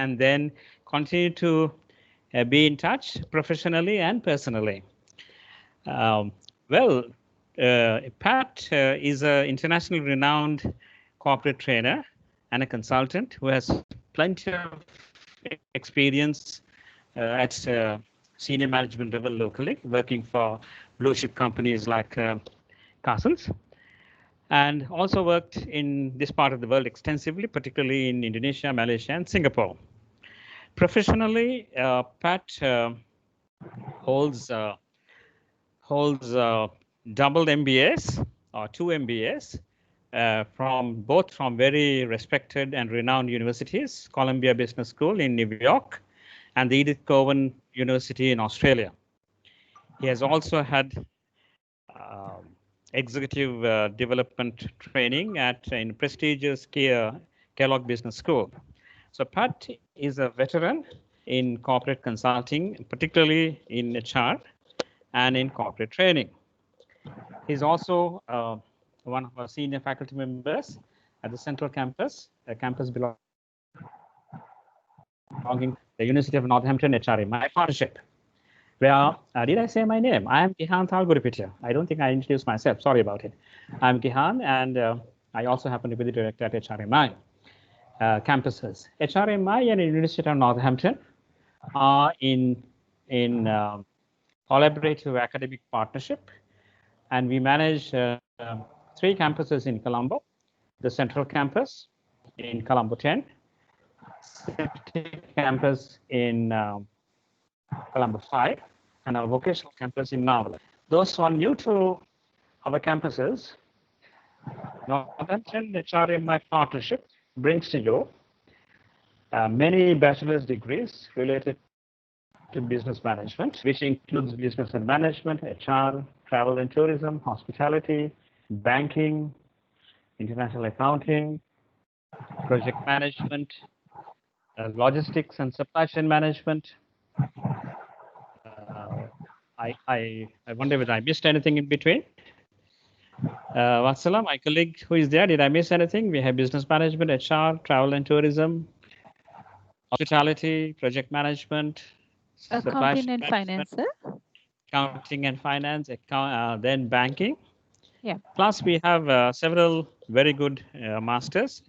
and then continue to be in touch professionally and personally. Well, Pat is an internationally renowned corporate trainer and a consultant who has plenty of experience at senior management level locally, working for blue chip companies like Castles, and also worked in this part of the world extensively, particularly in Indonesia, Malaysia, and Singapore. Professionally, Pat holds double MBAs or two MBAs from very respected and renowned universities, Columbia Business School in New York and the Edith Cowan University in Australia. He has also had executive development training in prestigious Kellogg Business School. So Pat is a veteran in corporate consulting, particularly in HR and in corporate training. He's also one of our senior faculty members at the Central Campus, a campus belonging to the University of Northampton HRMI partnership. Where, did I say my name? I am Gihan Thalguripitya. I don't think I introduced myself. Sorry about it. I'm Gihan, and I also happen to be the director at HRMI campuses. HRMI and University of Northampton are in collaborative academic partnership, and we manage 3 campuses in Colombo: the Central Campus in Colombo 10, City Campus in Colombo 5, and our vocational campus in Navala. Those who are new to our campuses, Northampton HRMI partnership brings to you many bachelor's degrees related to business management, which includes business and management, HR, travel and tourism, hospitality, banking, international accounting, project management, logistics and supply chain management. I wonder whether I missed anything in between. Vatsala, my colleague who is there, did I miss anything? We have business management, HR, travel and tourism, hospitality, project management, accounting and finance, sir. Accounting and finance, then banking. Yeah. Plus, we have several very good masters,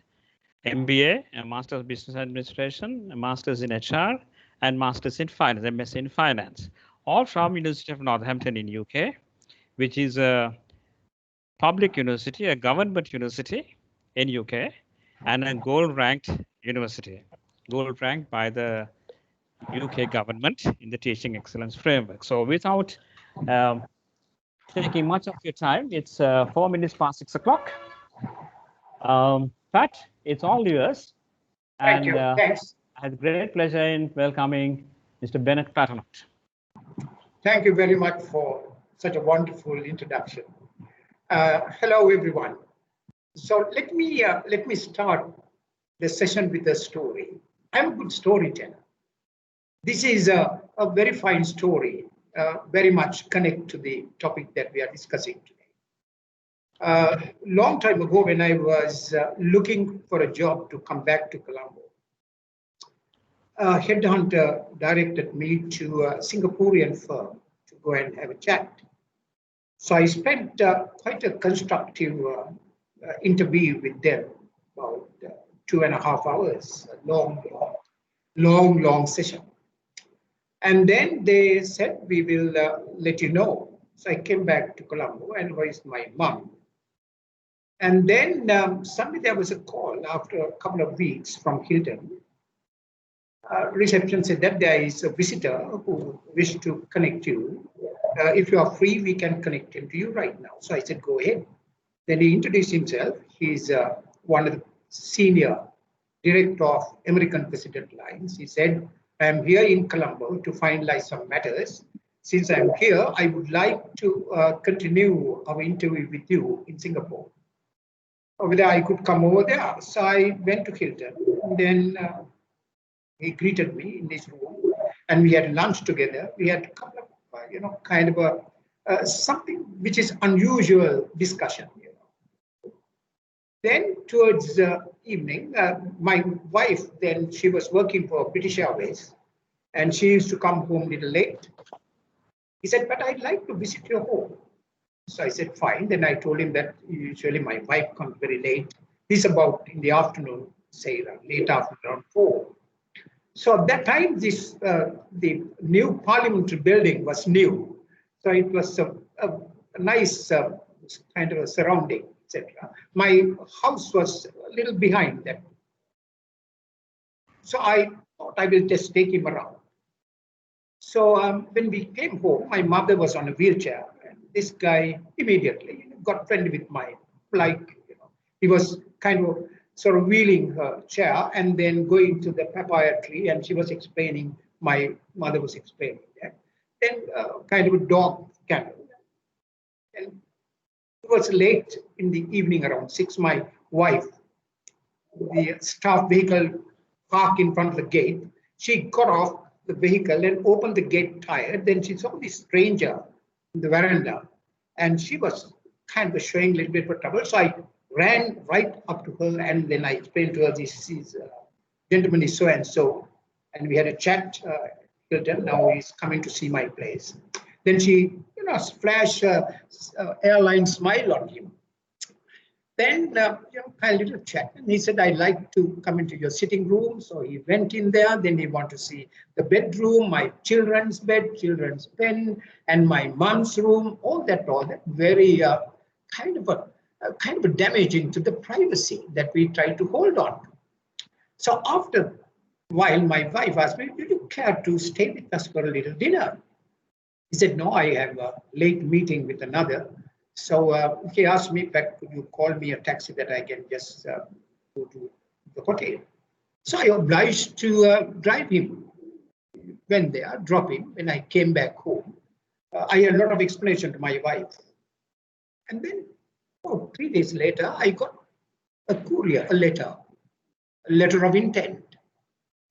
MBA, a Master's of Business Administration, a Master's in HR, and Master's in Finance, MS in Finance, all from University of Northampton in UK, which is a public university, a government university in UK, and a gold-ranked university, gold-ranked by the UK government in the Teaching Excellence Framework. So without taking much of your time, it's 4 minutes past 6 o'clock. Pat, it's all yours. Thank you. Thanks. I had great pleasure in welcoming Mr. Bennett Patternott. Thank you very much for such a wonderful introduction. Hello, everyone. So let me start the session with a story. I'm a good storyteller. This is a very fine story, very much connect to the topic that we are discussing today. Long time ago, when I was looking for a job to come back to Colombo, a headhunter directed me to a Singaporean firm to go and have a chat. So I spent quite a constructive interview with them, about 2.5 hours, a long session. And then they said, we will let you know. So I came back to Colombo and raised my mum. And then suddenly there was a call after a couple of weeks from Hilton. Reception said that there is a visitor who wished to connect you. If you are free, we can connect him to you right now. So I said, go ahead. Then he introduced himself. He's one of the senior director of American President Lines. He said, I'm here in Colombo to finalize some matters. Since I'm here, I would like to continue our interview with you in Singapore. Whether I could come over there. So I went to Hilton. And then he greeted me in this room, and we had lunch together. We had a couple of, kind of something which is unusual discussion. Then towards evening, my wife, then she was working for British Airways, and she used to come home a little late. He said, but I'd like to visit your home. So I said, fine. Then I told him that usually my wife comes very late. This about in the afternoon, say late afternoon, around 4. So at that time, this the new parliamentary building was new. So it was a nice kind of a surrounding, etc. My house was a little behind that. So I thought I will just take him around. So when we came home, my mother was on a wheelchair. And this guy immediately got friendly with my, he was kind of sort of wheeling her chair and then going to the papaya tree, and she was explaining, my mother was explaining that. Then kind of a dog candle. And it was late in the evening, around 6, my wife, the staff vehicle parked in front of the gate, she got off the vehicle and opened the gate tired. Then she saw this stranger in the veranda, and she was kind of showing a little bit of trouble. So I ran right up to her, and then I explained to her, this is gentleman is so and so, and we had a chat. Hilton, now he's coming to see my place. Then she, flashed airline smile on him. Then, had a little chat, and he said, I'd like to come into your sitting room. So he went in there. Then he wanted to see the bedroom, my children's bed, children's pen, and my mom's room. All that, very kind of damaging to the privacy that we try to hold on. So after a while, my wife asked me, "Would you care to stay with us for a little dinner?" He said, "No, I have a late meeting with another." So he asked me, could you call me a taxi that I can just go to the hotel? So I obliged to drive him. Went there, drop him. When I came back home, I had a lot of explanation to my wife. And then 3 days later, I got a courier, a letter of intent.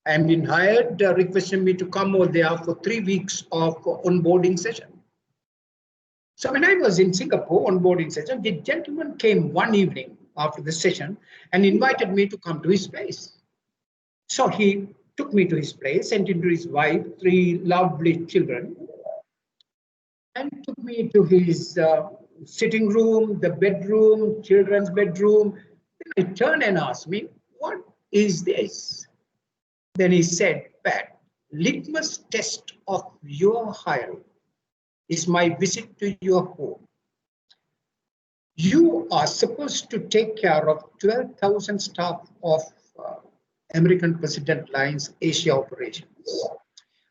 I am being hired, requesting me to come over there for 3 weeks of onboarding session. So when I was in Singapore onboarding session, the gentleman came one evening after the session and invited me to come to his place. So he took me to his place, sent him to his wife, 3 lovely children, and took me to his sitting room, the bedroom, children's bedroom. Then he turned and asked me, "What is this?" Then he said, "Pat, litmus test of your hiring is my visit to your home. You are supposed to take care of 12,000 staff of American President Lines Asia operations.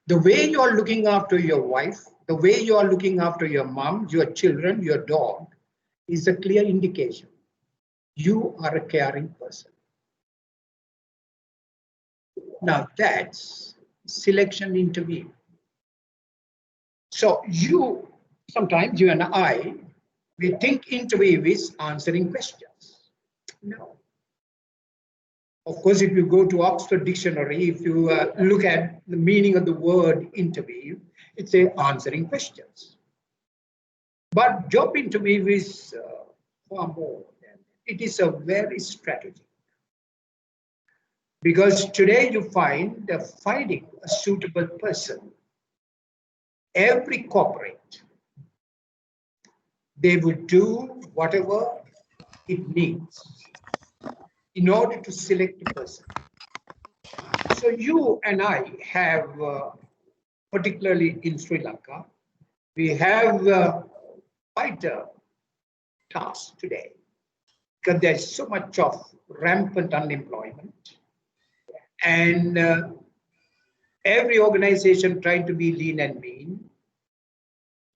The way you are looking after your wife, the way you are looking after your mom, your children, your dog, is a clear indication you are a caring person." Now that's selection interview. So sometimes you and I, we think interview is answering questions. No. Of course, if you go to Oxford Dictionary, if you look at the meaning of the word interview, it's answering questions. But job interview is far more. It is a very strategic. Because today you find finding a suitable person, every corporate, they would do whatever it needs in order to select a person. So you and I have, particularly in Sri Lanka, we have quite a task today because there's so much of rampant unemployment, and every organization trying to be lean and mean.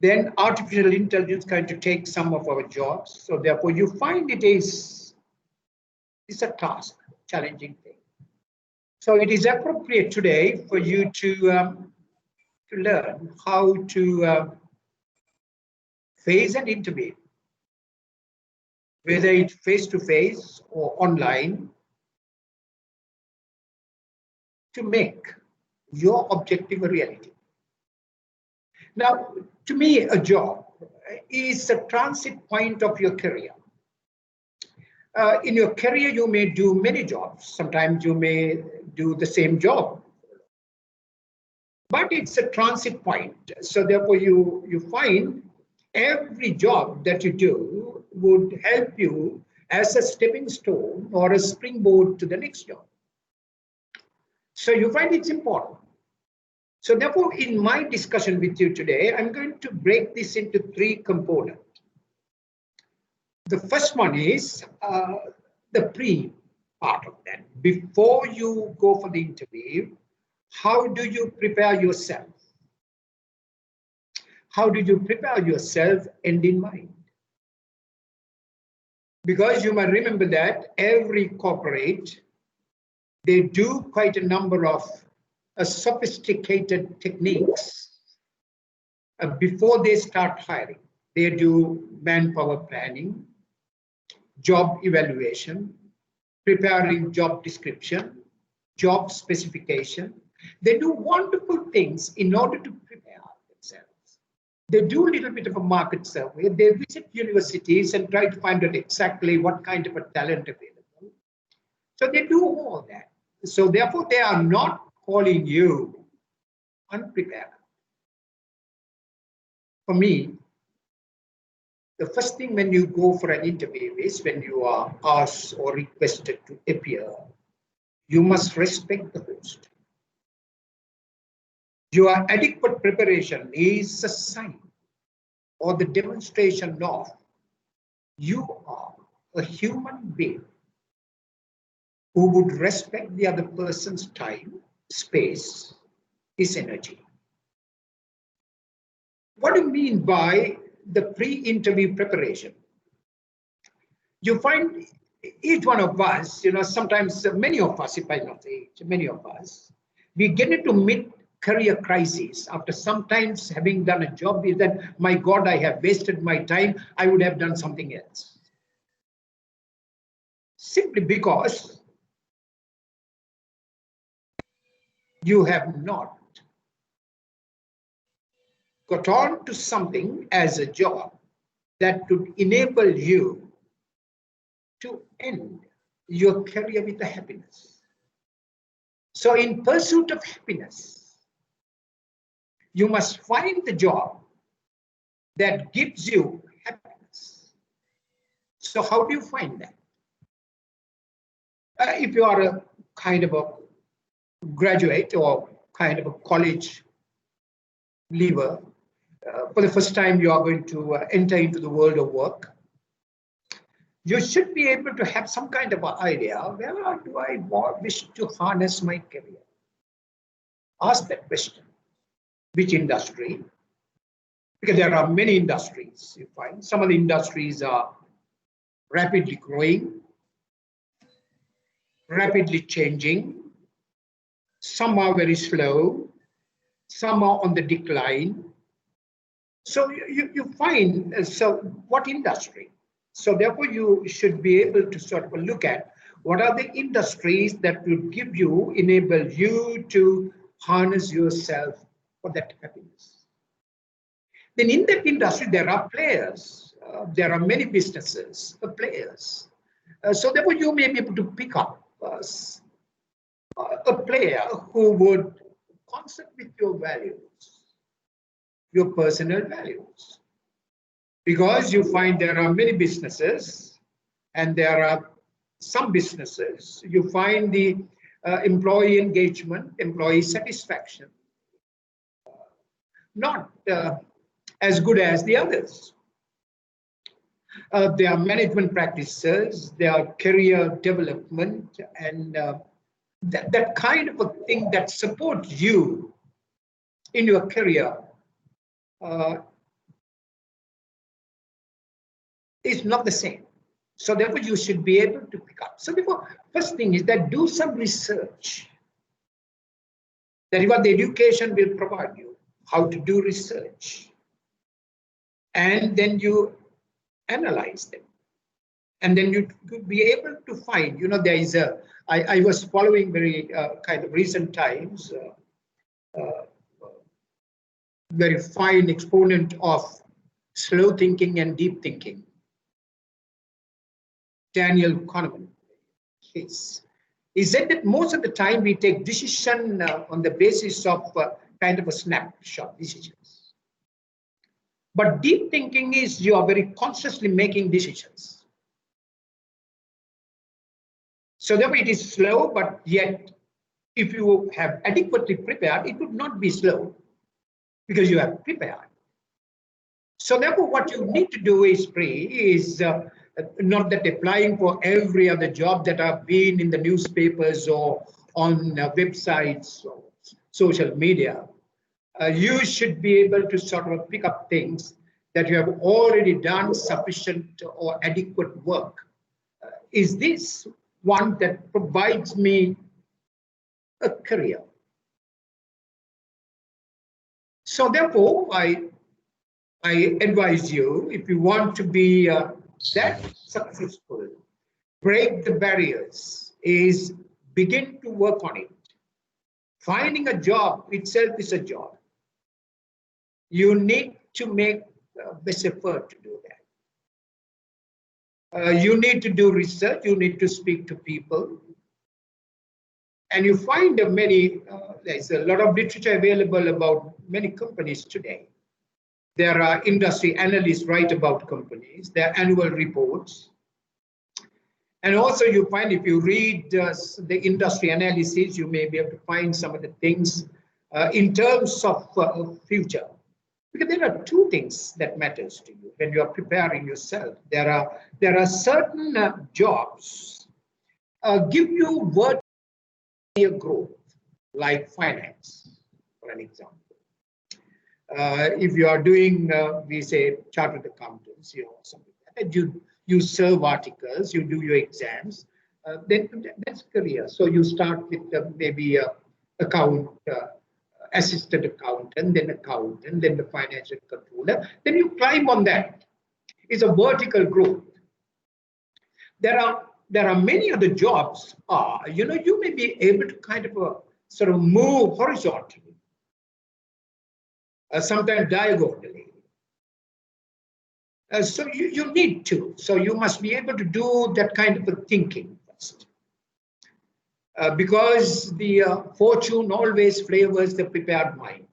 Then artificial intelligence trying to take some of our jobs. So therefore you find it's a task, challenging thing. So it is appropriate today for you to learn how to face an interview, whether it's face-to-face or online, to make your objective a reality. Now, to me, a job is a transit point of your career. In your career, you may do many jobs. Sometimes you may do the same job, but it's a transit point. So therefore, you find every job that you do would help you as a stepping stone or a springboard to the next job. So you find it's important. So therefore, in my discussion with you today, I'm going to break this into three components. The first one is the pre part of that. Before you go for the interview, how do you prepare yourself? How do you prepare yourself end in mind? Because you might remember that every corporate, they do quite a number of sophisticated techniques before they start hiring. They do manpower planning, job evaluation, preparing job description, job specification. They do wonderful things in order to prepare themselves. They do a little bit of a market survey. They visit universities and try to find out exactly what kind of a talent available. So they do all that. So therefore, they are not calling you unprepared. For me, the first thing when you go for an interview is when you are asked or requested to appear, you must respect the host. Your adequate preparation is a sign or the demonstration of you are a human being who would respect the other person's time, space, his energy. What do you mean by the pre-interview preparation? You find each one of us, sometimes many of us, if I not say many of us, we get into mid-career crisis after sometimes having done a job is that, my God, I have wasted my time. I would have done something else. Simply because you have not got on to something as a job that could enable you to end your career with a happiness. So in pursuit of happiness, you must find the job that gives you happiness. So how do you find that? If you are a kind of a graduate or kind of a college leaver, for the first time you are going to enter into the world of work, you should be able to have some kind of an idea, where do I wish to harness my career? Ask that question. Which industry? Because there are many industries, you find. Some of the industries are rapidly growing, rapidly changing. Some are very slow. Some are on the decline. So you find, so what industry? So therefore, you should be able to sort of look at what are the industries that will enable you to harness yourself for that happiness. Then in that industry, there are players. There are many businesses, players. So therefore, you may be able to pick up a player who would concert with your values, your personal values. Because you find there are many businesses and there are some businesses, you find the employee engagement, employee satisfaction, not as good as the others. There are management practices, there are career development, and that kind of a thing that supports you in your career is not the same. So therefore, you should be able to pick up. So therefore, first thing is that do some research. That is what the education will provide you, how to do research. And then you analyze them. And then you could be able to find, there is I was following very kind of recent times, very fine exponent of slow thinking and deep thinking. Daniel Kahneman case. He said that most of the time we take decision on the basis of kind of a snapshot decisions. But deep thinking is you are very consciously making decisions. So therefore it is slow, but yet if you have adequately prepared, it would not be slow because you have prepared. So therefore what you need to do is not that applying for every other job that have been in the newspapers or on websites or social media. You should be able to sort of pick up things that you have already done sufficient or adequate work. Is this one that provides me a career? So therefore, I advise you, if you want to be that successful, break the barriers, is begin to work on it. Finding a job itself is a job. You need to make best effort to do that. You need to do research, you need to speak to people. And you find there's a lot of literature available about many companies today. There are industry analysts write about companies, their annual reports. And also you find if you read the industry analysis, you may be able to find some of the things in terms of future. Because there are two things that matters to you when you are preparing yourself. There are certain jobs give you vertical growth, like finance, for an example. If you are doing, we say, chartered accountants, something like that, you serve articles, you do your exams, then that's career. So you start with maybe assistant accountant, then the financial controller, then you climb on that. It's a vertical growth. There are many other jobs. You may be able to kind of sort of move horizontally. Sometimes diagonally. So you need to. So you must be able to do that kind of a thinking first. Because the fortune always flavors the prepared mind.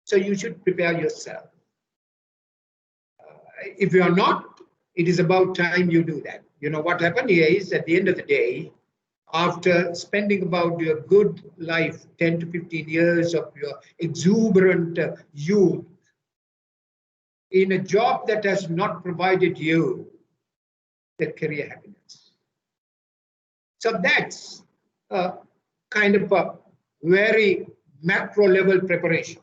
So you should prepare yourself. If you are not, it is about time you do that. You know what happened here is at the end of the day, after spending about your good life, 10 to 15 years of your exuberant youth, in a job that has not provided you the career happiness. So that's kind of a very macro level preparation.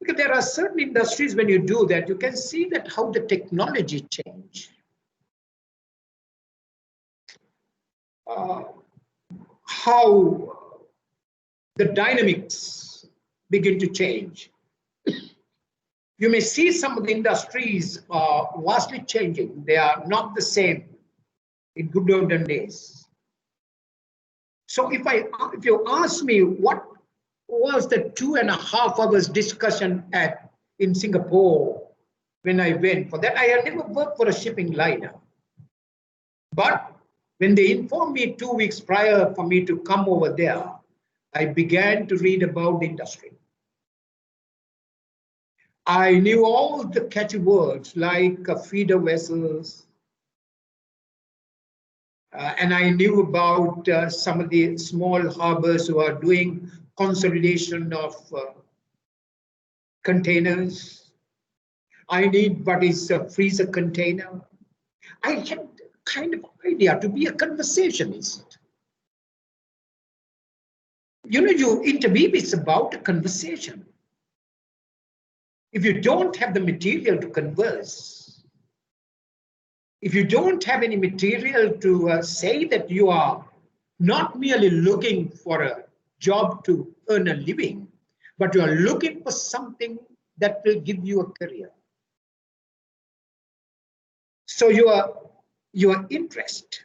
Because there are certain industries when you do that, you can see that how the technology change. How the dynamics begin to change. You may see some of the industries are vastly changing. They are not the same in good olden days. So if you ask me what was the 2.5 hours discussion in Singapore when I went for that, I had never worked for a shipping liner. But when they informed me 2 weeks prior for me to come over there, I began to read about the industry. I knew all the catchy words like feeder vessels, and I knew about some of the small harbors who are doing consolidation of containers. I need what is a freezer container. I had kind of idea to be a conversationist. You interview, it's about a conversation. If you don't have the material to converse, if you don't have any material to say that you are not merely looking for a job to earn a living, but you are looking for something that will give you a career. So your interest,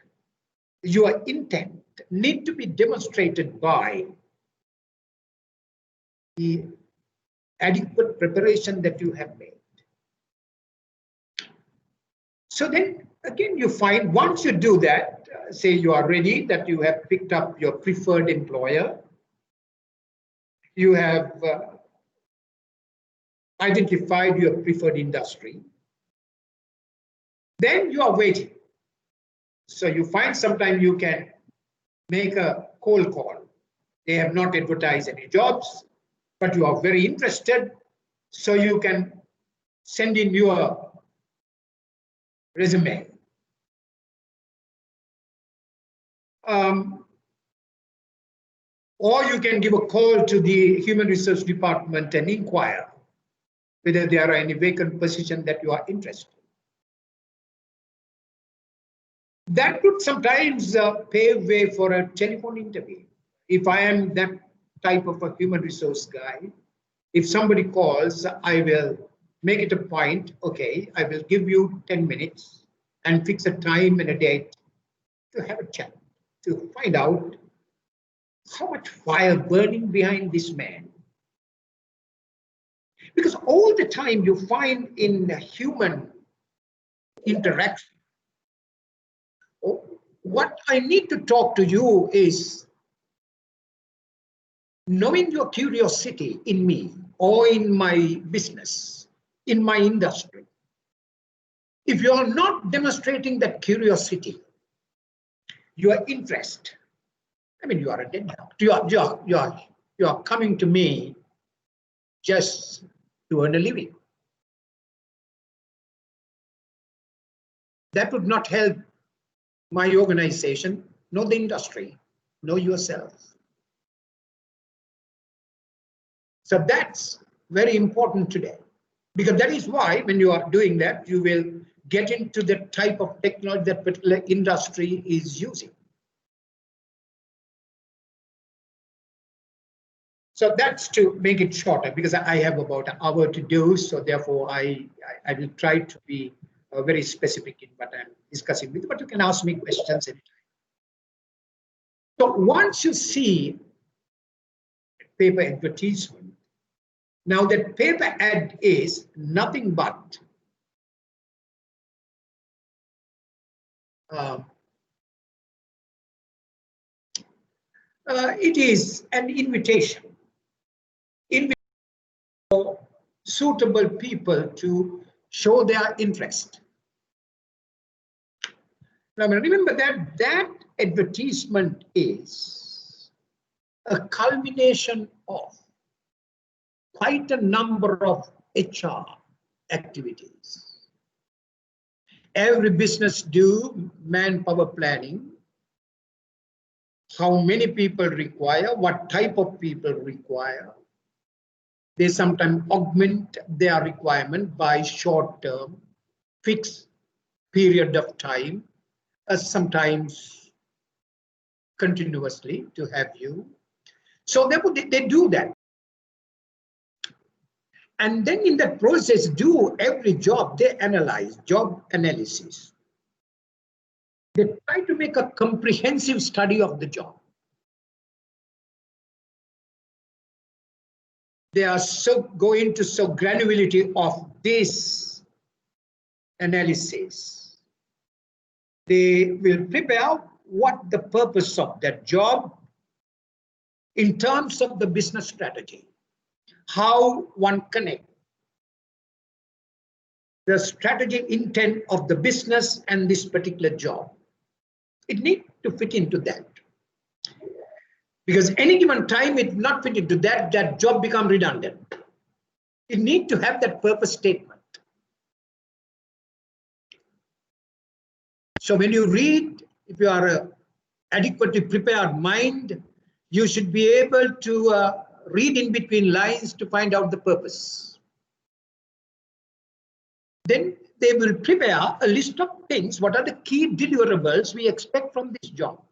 your intent need to be demonstrated by the adequate preparation that you have made. So then again, you find once you do that, say you are ready, that you have picked up your preferred employer, you have identified your preferred industry, then you are waiting. So you find sometime you can make a cold call. They have not advertised any jobs, but you are very interested, so you can send in your resume. Or you can give a call to the Human Resource Department and inquire whether there are any vacant positions that you are interested in. That could sometimes pave way for a telephone interview. If I am that type of a human resource guy, if somebody calls, I will make it a point, okay, I will give you 10 minutes and fix a time and a date to have a chat, to find out how much fire burning behind this man. Because all the time you find in human interaction, what I need to talk to you is knowing your curiosity in me or in my business, in my industry. If you are not demonstrating that curiosity, your interest, I mean, you are a deadlock. You are coming to me just to earn a living. That would not help my organization, nor the industry, nor yourself. So that's very important today, because that is why when you are doing that, you will get into the type of technology that particular industry is using. So that's to make it shorter, because I have about an hour to do. So therefore, I will try to be very specific in what I'm discussing with you, but you can ask me questions anytime. So once you see paper advertisement, now that paper ad is nothing but it is an invitation for suitable people to show their interest. Now remember that that advertisement is a culmination of quite a number of HR activities. Every business do manpower planning, how many people require, what type of people require. They sometimes augment their requirement by short-term, fixed period of time, sometimes continuously to have you. So they do that. And then in that process, do every job, they analyze, job analysis. They try to make a comprehensive study of the job. They are go into granularity of this analysis. They will prepare what the purpose of that job in terms of the business strategy, how one connects the strategic intent of the business and this particular job. It needs to fit into that. Because any given time it not fit into that, that job become redundant. It need to have that purpose statement. So when you read, if you are an adequately prepared mind, you should be able to read in between lines to find out the purpose. Then they will prepare a list of things. What are the key deliverables we expect from this job?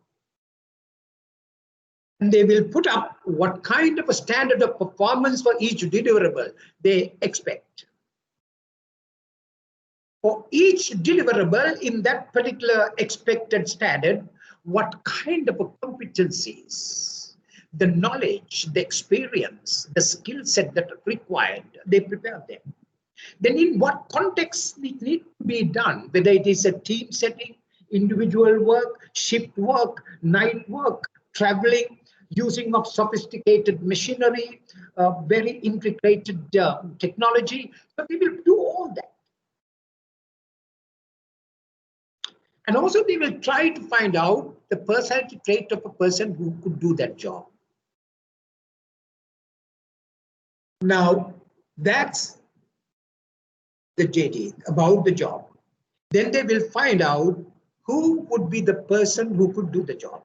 And they will put up what kind of a standard of performance for each deliverable they expect. For each deliverable in that particular expected standard, what kind of competencies, the knowledge, the experience, the skill set that are required, they prepare them. Then in what context it needs to be done, whether it is a team setting, individual work, shift work, night work, traveling, using of sophisticated machinery, very integrated technology. So we will do all that. And also they will try to find out the personality trait of a person who could do that job. Now, that's the JD about the job. Then they will find out who would be the person who could do the job.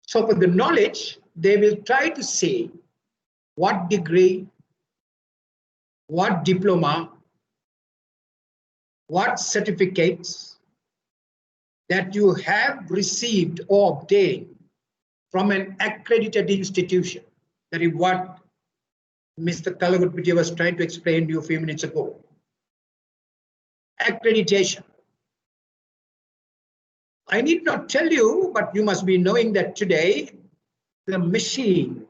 So for the knowledge, they will try to say what degree, what diploma, what certificates that you have received or obtained from an accredited institution. That is what Mr. Kalagutpiti was trying to explain to you a few minutes ago. Accreditation. I need not tell you, but you must be knowing that today the machine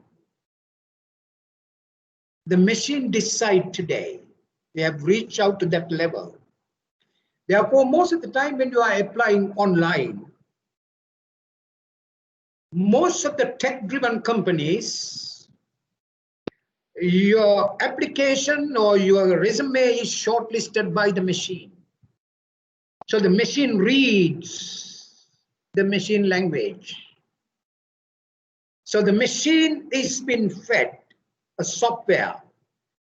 decide today. They have reached out to that level. Therefore, most of the time when you are applying online, most of the tech-driven companies, your application or your resume is shortlisted by the machine. So the machine reads the machine language. So the machine is being fed a software.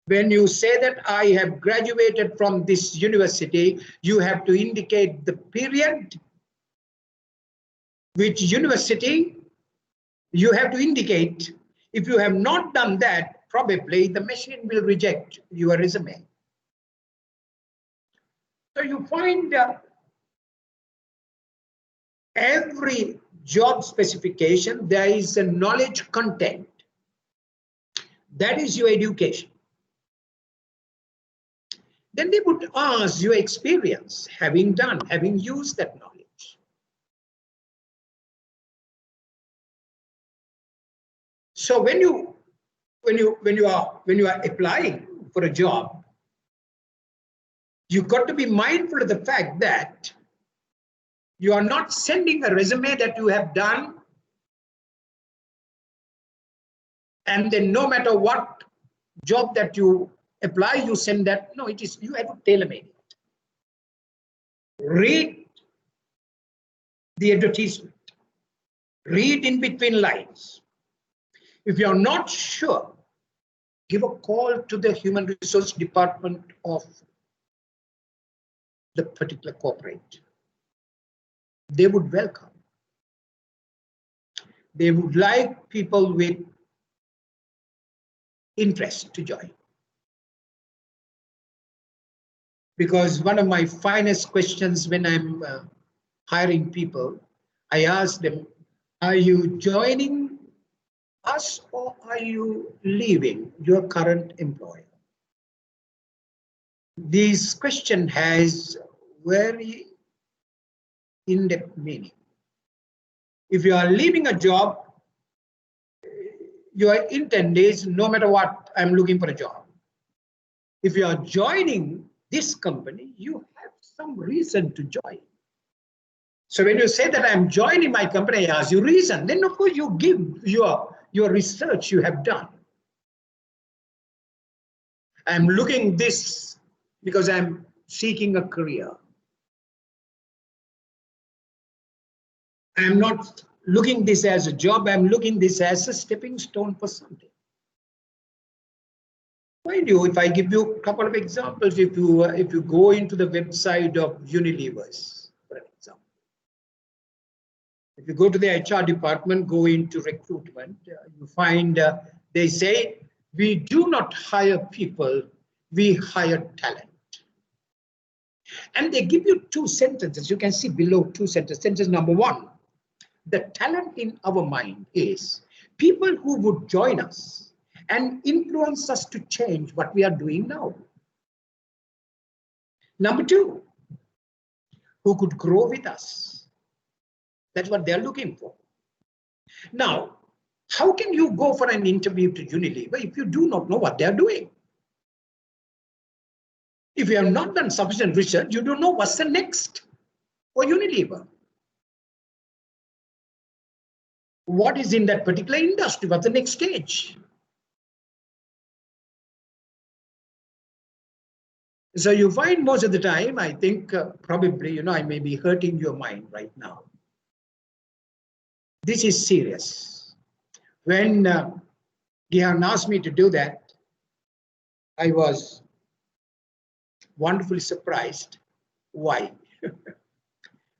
When you say that I have graduated from this university, you have to indicate the period, which university you have to indicate. If you have not done that, probably the machine will reject your resume. So you find every job specification, there is a knowledge content. That is your education. Then they would ask your experience, having used that knowledge. So when you are applying for a job, you've got to be mindful of the fact that you are not sending a resume that you have done, and then no matter what job that you apply, you send that. No, it is, you have to tailor-make it. Read the advertisement. Read in between lines. If you are not sure, give a call to the human resource department of the particular corporate. They would welcome. They would like people with interest to join. Because one of my finest questions when I'm hiring people, I ask them, are you joining us or are you leaving your current employer? This question has very in-depth meaning. If you are leaving a job, your intent is no matter what, I'm looking for a job. If you are joining this company, you have some reason to join. So when you say that I'm joining my company, I ask you reason, then of course you give your research you have done. I'm looking this because I'm seeking a career. I'm not looking this as a job, I'm looking this as a stepping stone for something. Mind you, if I give you a couple of examples, if you go into the website of Unilever's, for example, if you go to the HR department, go into recruitment, you find they say, we do not hire people, we hire talent. And they give you two sentences. You can see below two sentences. Sentence number one, the talent in our mind is people who would join us and influence us to change what we are doing now. Number two, who could grow with us. That's what they're looking for. Now, how can you go for an interview to Unilever if you do not know what they're doing? If you have not done sufficient research, you don't know what's the next for Unilever. What is in that particular industry? What's the next stage? So you find most of the time, I think probably, I may be hurting your mind right now. This is serious. When Gihan asked me to do that, I was wonderfully surprised. Why?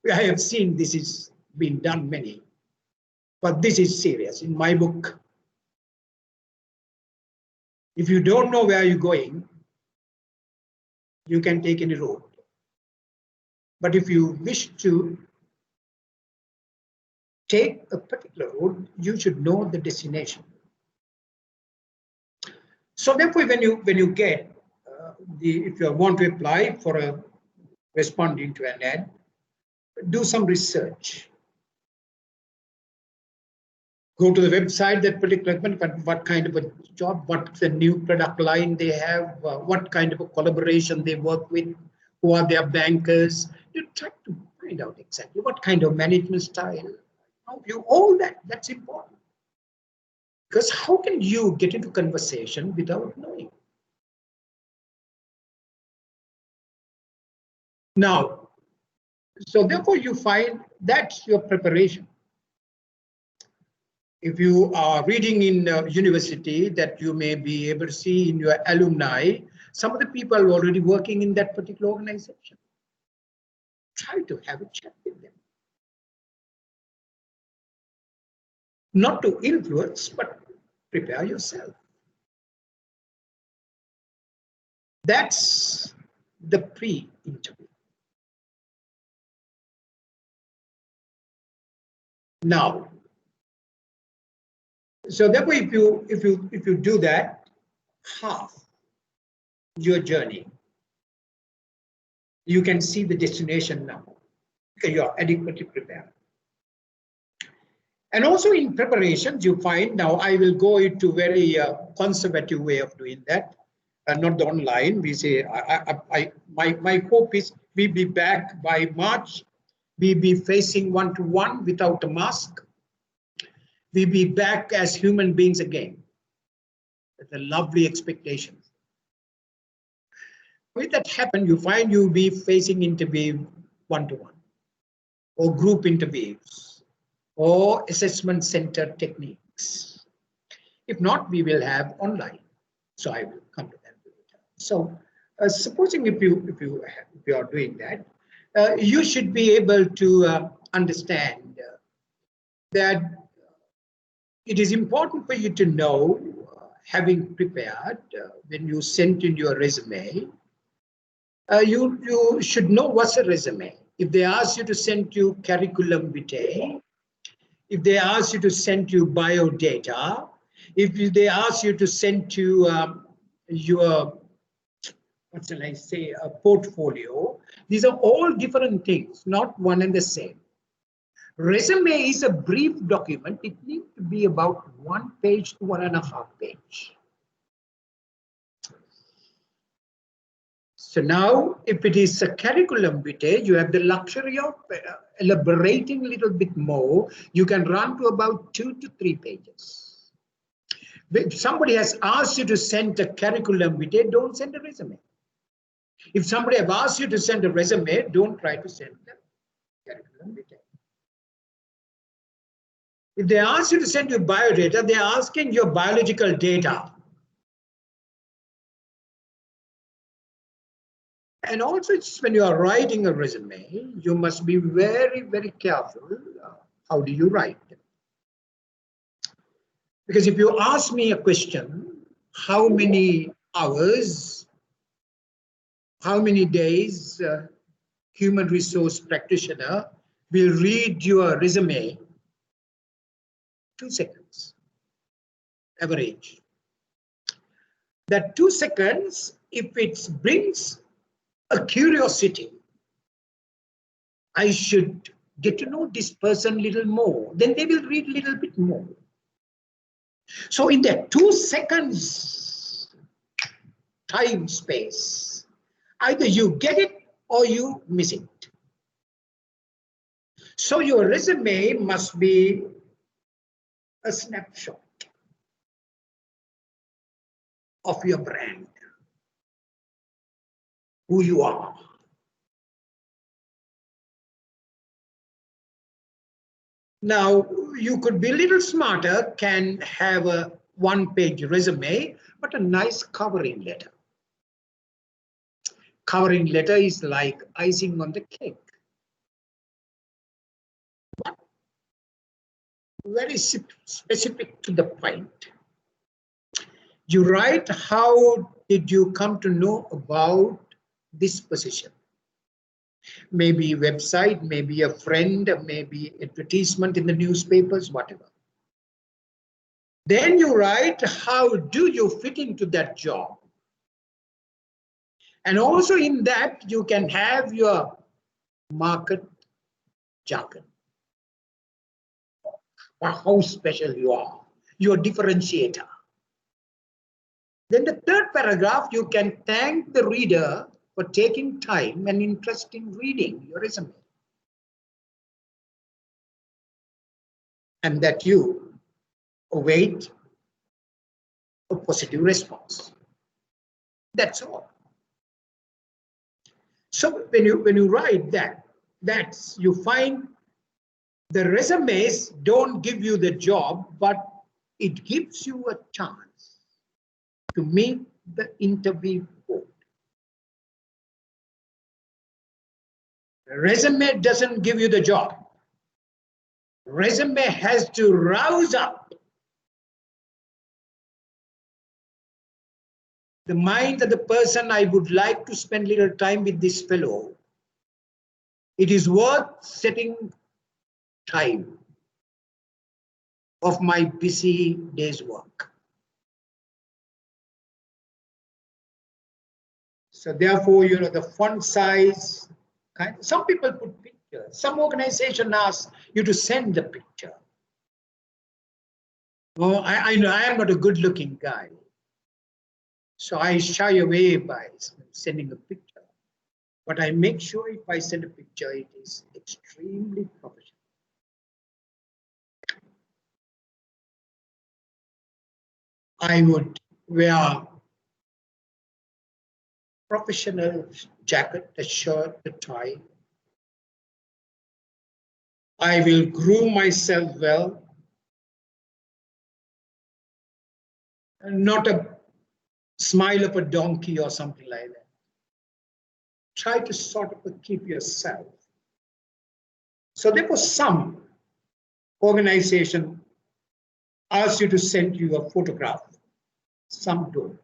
I have seen this is been done many, but this is serious. In my book, if you don't know where you're going, you can take any road. But if you wish to take a particular road, you should know the destination. So therefore, when you get if you want to apply for a responding to an ad, do some research. Go to the website that particular what kind of a job, what's the new product line they have, what kind of a collaboration they work with, who are their bankers. You try to find out exactly what kind of management style. All that's important. Because how can you get into conversation without knowing? Now, so therefore you find that's your preparation. If you are reading in university, that you may be able to see in your alumni, some of the people are already working in that particular organization. Try to have a chat with them. Not to influence, but prepare yourself. That's the pre-interview. Now, so therefore, if you do that, half your journey, you can see the destination now because you are adequately prepared. And also in preparations, you find now I will go into very conservative way of doing that, not the online. We say my hope is we be back by March. We be facing one-to-one without a mask. We be back as human beings again. That's a lovely expectation. When that happen, you find you be facing interview one-to-one, or group interviews, or assessment center techniques. If not, we will have online. So I will come to that later. So supposing if you are doing that, you should be able to understand that it is important for you to know, having prepared, when you send in your resume, you should know what's a resume. If they ask you to send you curriculum vitae, if they ask you to send you bio data, if they ask you to send you your, what shall I say, a portfolio, these are all different things, not one and the same. Resume is a brief document. It needs to be about 1 page to 1.5 pages. So now, if it is a curriculum vitae, you have the luxury of elaborating a little bit more. You can run to about 2 to 3 pages. If somebody has asked you to send a curriculum vitae, don't send a resume. If somebody has asked you to send a resume, don't try to send a curriculum vitae. If they ask you to send your biodata, they're asking your biological data. And also, it's when you are writing a resume, you must be very, very careful. How do you write? Because if you ask me a question, how many hours, how many days human resource practitioner will read your resume? 2 seconds, average. That 2 seconds, if it brings a curiosity, I should get to know this person a little more, then they will read a little bit more. So in that 2 seconds time space, Either you get it or you miss it. So your resume must be a snapshot of your brand, who you are. Now, you could be a little smarter, can have a one-page resume, but a nice covering letter. Covering letter is like icing on the cake. Very specific to the point. You write, how did you come to know about this position? Maybe website, maybe a friend, maybe advertisement in the newspapers, whatever. Then you write, how do you fit into that job? And also in that, you can have your market jargon. How special you are, your differentiator. Then the third paragraph, you can thank the reader for taking time and interest in reading your resume. And that you await a positive response. That's all. So when you write that, you find the resumes don't give you the job, but it gives you a chance to meet the interview board. Resume doesn't give you the job. Resume has to rouse up the mind of the person. I would like to spend a little time with this fellow. It is worth setting time of my busy day's work. So therefore, the font size, some people put pictures. Some organization asks you to send the picture. Oh, I know I am not a good looking guy. So I shy away by sending a picture. But I make sure if I send a picture, it is extremely professional. I would wear professional jacket, a shirt, a tie. I will groom myself well. And not a smile of a donkey or something like that. Try to sort of keep yourself. So there was some organization asks you to send you a photograph. Some don't.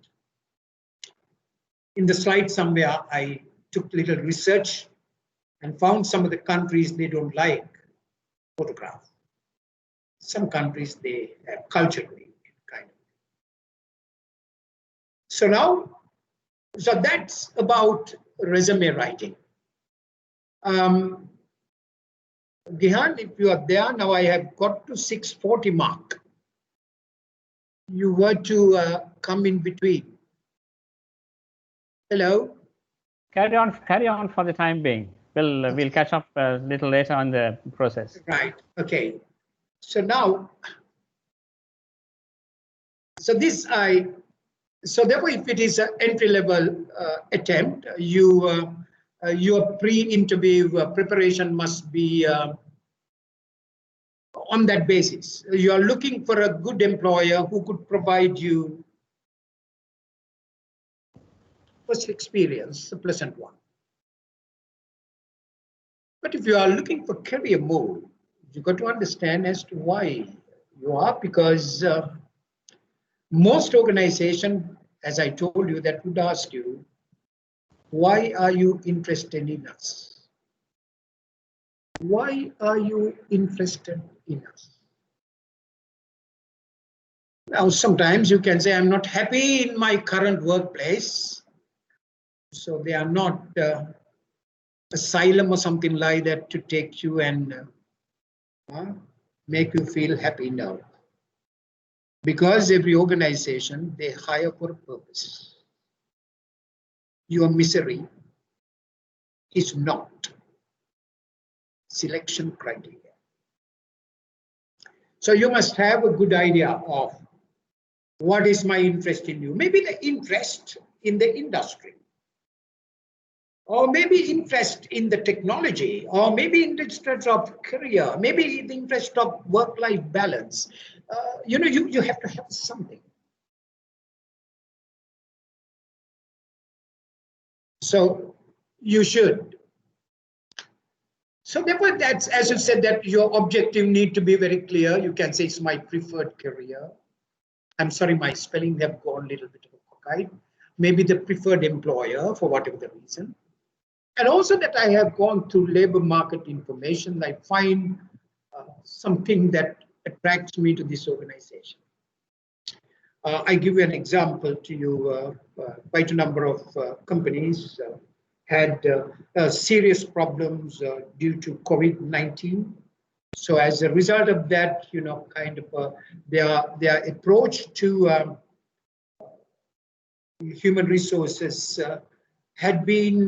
In the slide somewhere, I took a little research and found some of the countries they don't like photograph. Some countries they have culturally kind of. So that's about resume writing. Gihan, if you are there, now I have got to 6:40 mark. You were to come in between. Hello. Carry on for the time being. We'll catch up a little later on the process. Right. Okay. So now, so therefore, if it is an entry-level attempt, your pre-interview preparation must be on that basis. You are looking for a good employer who could provide you first experience, a pleasant one. But if you are looking for career move, you got to understand as to why you are, because most organizations, as I told you, that would ask you, why are you interested in us? Why are you interested in us? Now, sometimes you can say, I'm not happy in my current workplace. So they are not asylum or something like that to take you and make you feel happy now. Because every organization, they hire for a purpose. Your misery is not selection criteria. So you must have a good idea of what is my interest in you. Maybe the interest in the industry, or maybe interest in the technology, or maybe interest of career, maybe the interest of work-life balance. You have to have something. So you should. So therefore, that's, as you said, that your objective need to be very clear. You can say it's my preferred career. I'm sorry, my spelling have gone a little bit of a cockeyed. Maybe the preferred employer for whatever the reason. And also that I have gone through labor market information. I find something that attracts me to this organization. I give you an example to you. Quite a number of companies had serious problems due to COVID-19. So as a result of that, their approach to human resources had been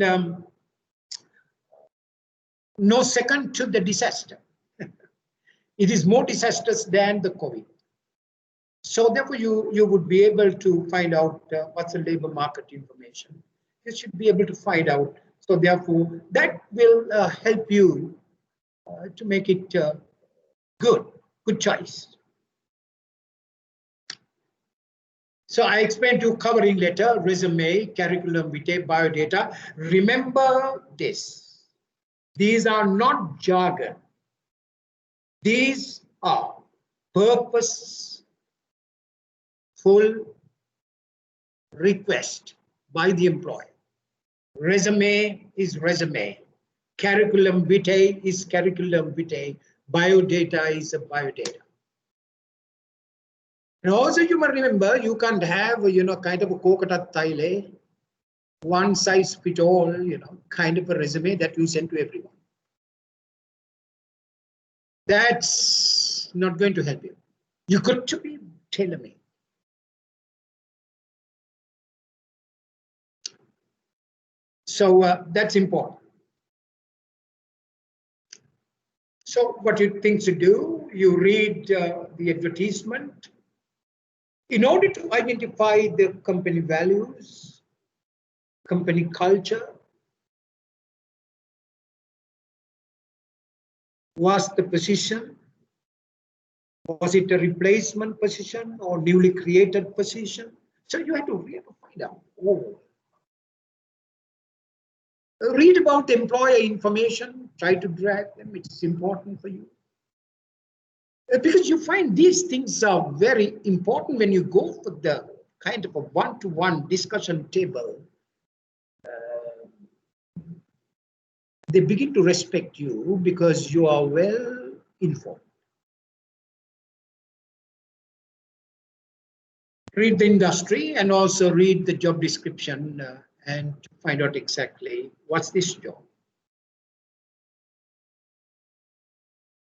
no second to the disaster. It is more disastrous than the COVID. So therefore, you would be able to find out what's the labor market information. You should be able to find out. So therefore, that will help you to make it good choice. So I explained to you covering letter, resume, curriculum vitae, biodata. Remember this. These are not jargon. These are purposeful request by the employer. Resume is resume. Curriculum vitae is curriculum vitae. Biodata is a biodata. And also you must remember, you can't have, kind of a coconut tile, one size fit all, kind of a resume that you send to everyone. That's not going to help you. You got to be tailor-made. So that's important. So what you think to do, you read the advertisement. In order to identify the company values, company culture, was the position, was it a replacement position or newly created position? So you have to really find out. Read about the employer information, try to drag them, it's important for you. Because you find these things are very important when you go for the kind of a one-to-one discussion table. They begin to respect you because you are well informed. Read the industry and also read the job description and find out exactly what's this job.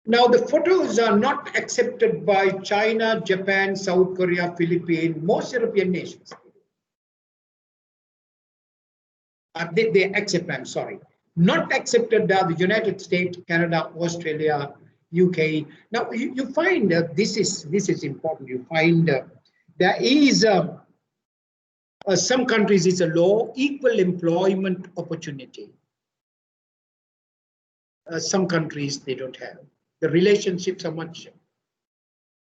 Now, the photos are not accepted by China, Japan, South Korea, Philippines, most European nations. They accept, I'm sorry. Not accepted are the United States, Canada, Australia, UK. Now, you find this is important. You find there is some countries it's a law, equal employment opportunity. Some countries they don't have. The relationships are much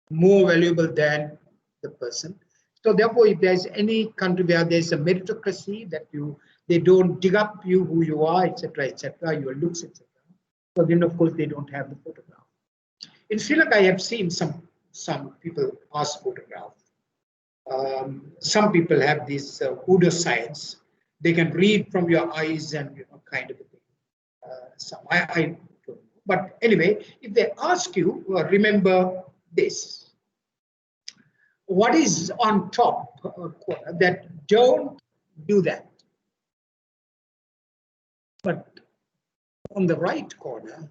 more valuable than the person. So therefore, if there's any country where there's a meritocracy that they don't dig up you who you are, etc., your looks, etc. So then of course they don't have the photograph. In Sri Lanka, I have seen some people ask photograph. Some people have this pseudoscience. They can read from your eyes and kind of a thing. I don't know. But anyway, if they ask you, remember this. What is on top that don't do that? But on the right corner,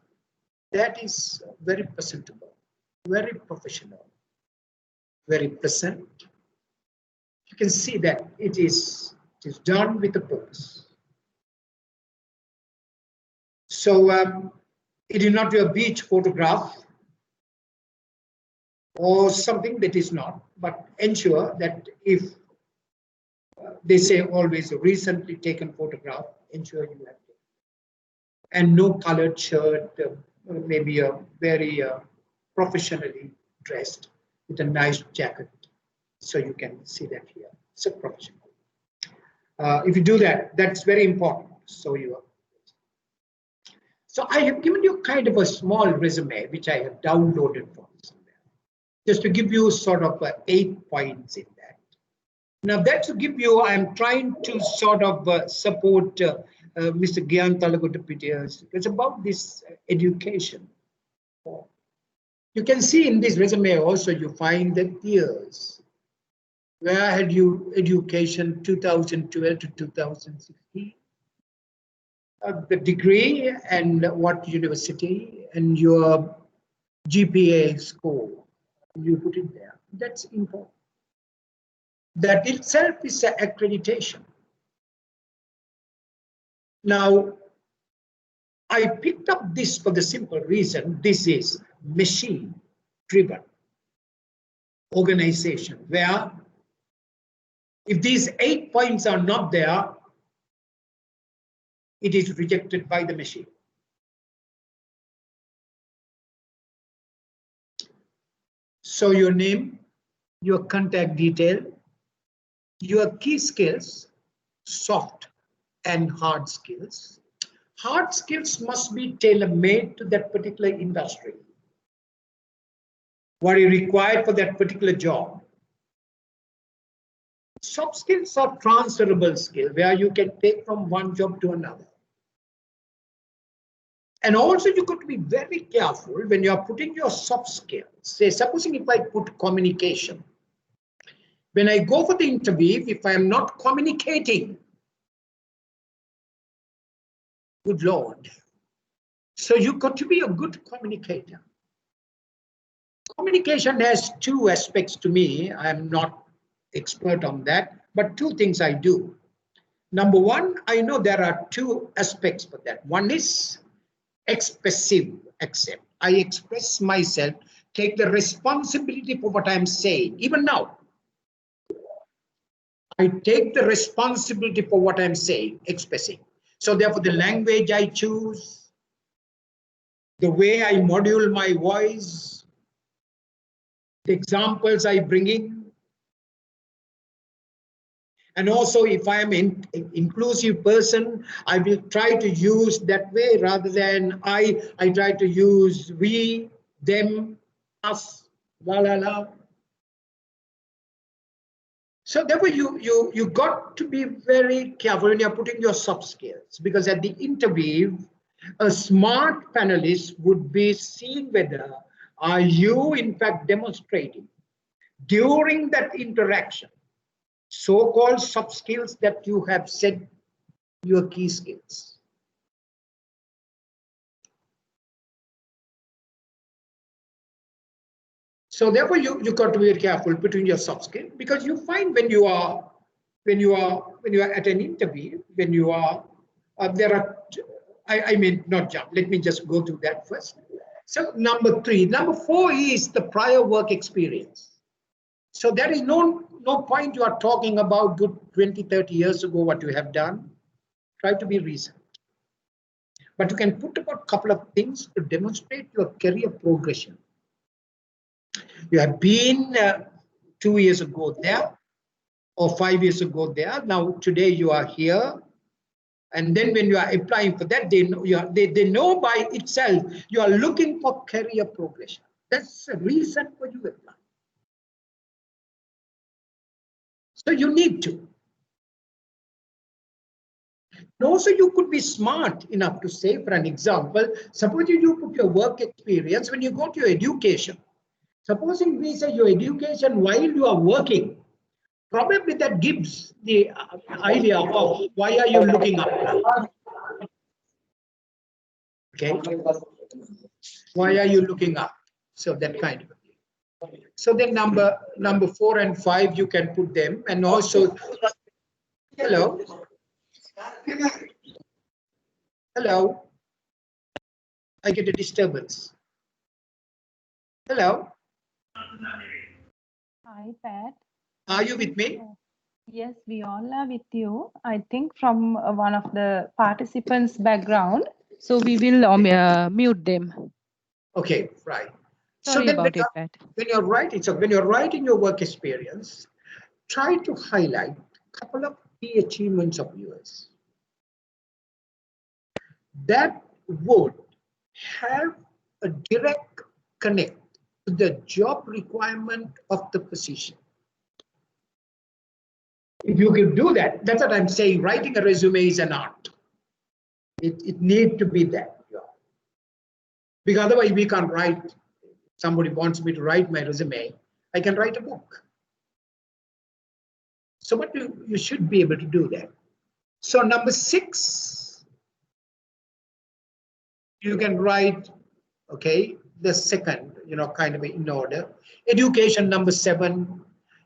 that is very presentable, very professional, very present. You can see that it is done with a purpose. So it is not your beach photograph or something that is not, but ensure that if they say always a recently taken photograph, ensure you have it. And no colored shirt, maybe a very professionally dressed with a nice jacket. So you can see that here. It's a professional. If you do that, that's very important. So I have given you kind of a small resume, which I have downloaded from somewhere, just to give you sort of 8 points in that. Now that to give you, I'm trying to sort of support Mr. Gyan Talagutapitias. It's about this education. You can see in this resume also, you find the years. Where had you education 2012 to 2016? The degree and what university and your GPA score. You put it there. That's important. That itself is an accreditation. Now, I picked up this for the simple reason this is machine-driven organization where if these 8 points are not there, it is rejected by the machine. So your name, your contact detail, your key skills, soft and hard skills. Hard skills must be tailor-made to that particular industry. What is required for that particular job. Soft skills are transferable skills where you can take from one job to another. And also you got to be very careful when you are putting your soft skills. Say, supposing if I put communication, when I go for the interview, if I am not communicating, good Lord. So you got to be a good communicator. Communication has 2 aspects to me. I'm not expert on that, but 2 things I do. Number 1, I know there are 2 aspects for that. One is expressive accept. I express myself, take the responsibility for what I'm saying. Even now, I take the responsibility for what I'm saying, expressing. So therefore, the language I choose, the way I module my voice, the examples I bring in, and also if I am an inclusive person, I will try to use that way rather than I try to use we, them, us, la la la. So therefore, you got to be very careful when you're putting your soft skills, because at the interview, a smart panelist would be seeing whether are you in fact demonstrating during that interaction so-called soft skills that you have said your key skills. So therefore, you got to be very careful between your soft skill, because you find when you are at an interview, when you are there are I mean not jump. Let me just go through that first. So number 3, number 4 is the prior work experience. So there is no point you are talking about good 20, 30 years ago what you have done. Try to be recent. But you can put about a couple of things to demonstrate your career progression. You have been 2 years ago there or 5 years ago there. Now today you are here. And then when you are applying for that, they know by itself you are looking for career progression. That's a reason for you apply. So you need to. And also you could be smart enough to say, for an example, suppose you put your work experience when you go to your education. Supposing we say your education while you are working, probably that gives the idea of why are you looking up? Okay. Why are you looking up? So that kind of thing. So then number 4 and 5, you can put them. And also, hello. Hello. I get a disturbance. Hello. Hi, Pat. Are you with me? Yes, we all are with you. I think from one of the participants' background. So we will mute them. Okay, right. Sorry So then about it, Pat. when you're writing your work experience, try to highlight a couple of key achievements of yours that would have a direct connect to the job requirement of the position. If you can do that, that's what I'm saying. Writing a resume is an art. It needs to be that. Because otherwise we can't write. Somebody wants me to write my resume, I can write a book. So but you should be able to do that. So number 6, you can write, okay, the second, kind of in order. Education, number 7.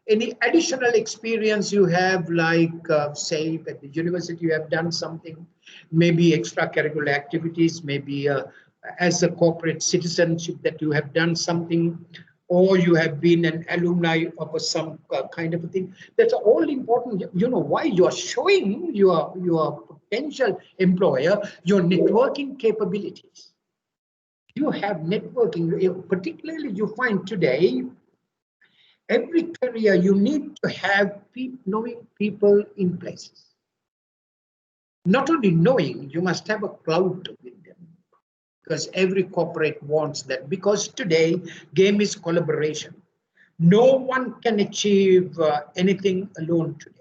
Any additional experience you have, like say at the university you have done something, maybe extracurricular activities, maybe as a corporate citizenship that you have done something, or you have been an alumni of some kind of a thing. That's all important. Why you are showing your potential employer your networking capabilities. You have networking, particularly you find today, every career you need to have knowing people in places. Not only knowing, you must have a clout with them, because every corporate wants that, because today game is collaboration. No one can achieve anything alone today.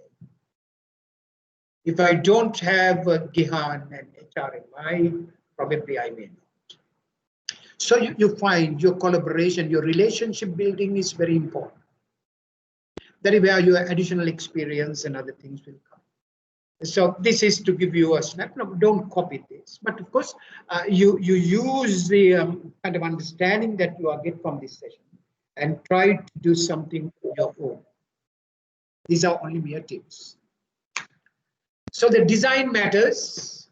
If I don't have Gihan and HRMI, probably I may not. So you find your collaboration, your relationship building is very important. That is where your additional experience and other things will come. So this is to give you a snap. No, don't copy this, but of course you use the kind of understanding that you get from this session and try to do something of your own. These are only mere tips. So the design matters,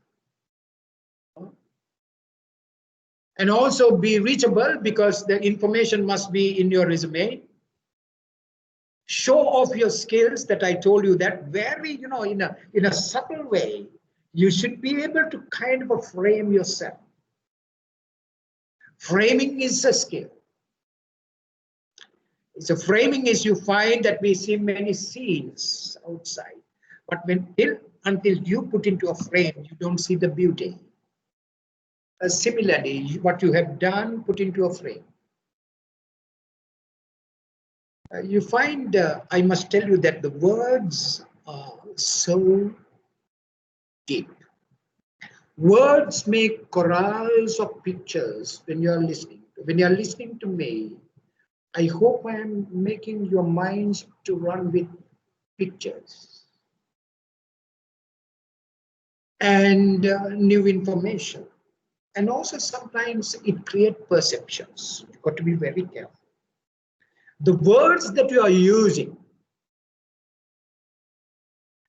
and also be reachable, because the information must be in your resume. Show off your skills that I told you, that very, in a subtle way. You should be able to kind of frame yourself. Framing is a skill. So framing is, you find that we see many scenes outside, but until you put into a frame, you don't see the beauty. Similarly, what you have done, put into a frame. You find, I must tell you that the words are so deep. Words make chorals of pictures when you are listening. When you are listening to me, I hope I am making your minds to run with pictures and new information. And also sometimes it creates perceptions. You've got to be very careful. The words that you are using,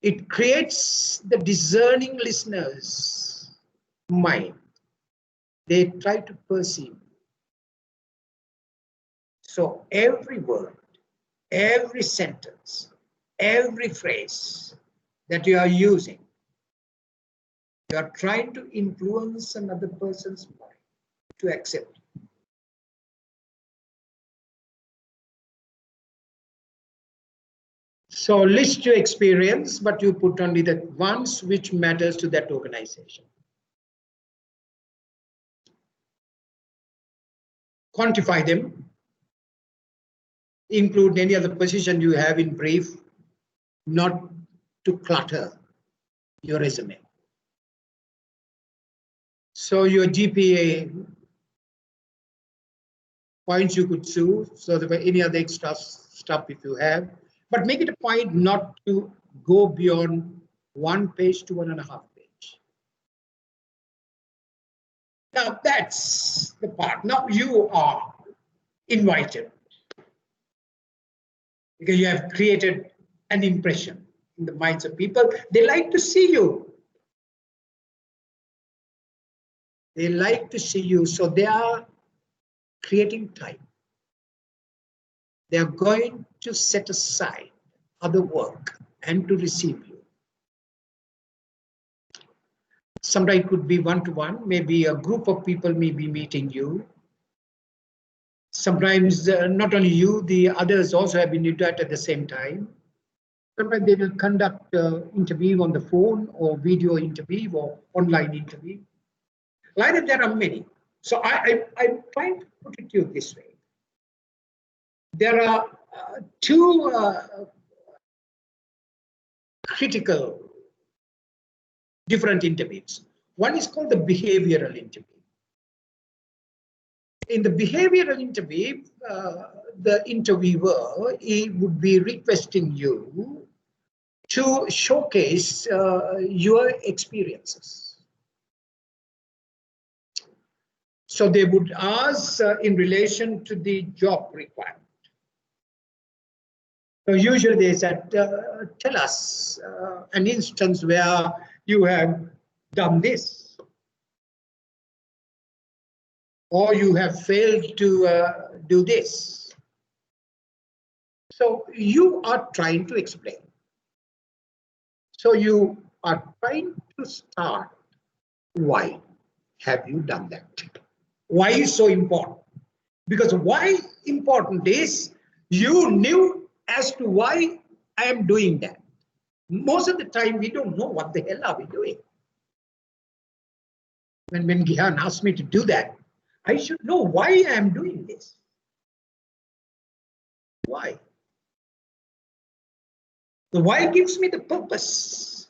it creates the discerning listener's mind. They try to perceive. So every word, every sentence, every phrase that you are using, you are trying to influence another person's mind to accept. So list your experience, but you put only the ones which matters to that organization. Quantify them. Include any other position you have in brief, not to clutter your resume. So your GPA points you could choose, so there were any other extra stuff if you have, but make it a point not to go beyond 1 page to 1.5 page. Now that's the part. Now you are invited, because you have created an impression in the minds of people. They like to see you. They like to see you, so they are creating time. They are going to set aside other work and to receive you. Sometimes it could be one-to-one, maybe a group of people may be meeting you. Sometimes not only you, the others also have been invited at the same time. Sometimes they will conduct interview on the phone or video interview or online interview. Like that, there are many. So I'm trying to put it to you this way. There are two critical different interviews. One is called the behavioral interview. In the behavioral interview, the interviewer he would be requesting you to showcase your experiences. So they would ask in relation to the job requirement. So usually they said, tell us an instance where you have done this, or you have failed to do this. So you are trying to explain. So you are trying to start. Why have you done that? Why is so important? Because why important is you knew as to why I am doing that. Most of the time we don't know what the hell are we doing. When Gihan asked me to do that, I should know why I am doing this. Why? The why gives me the purpose.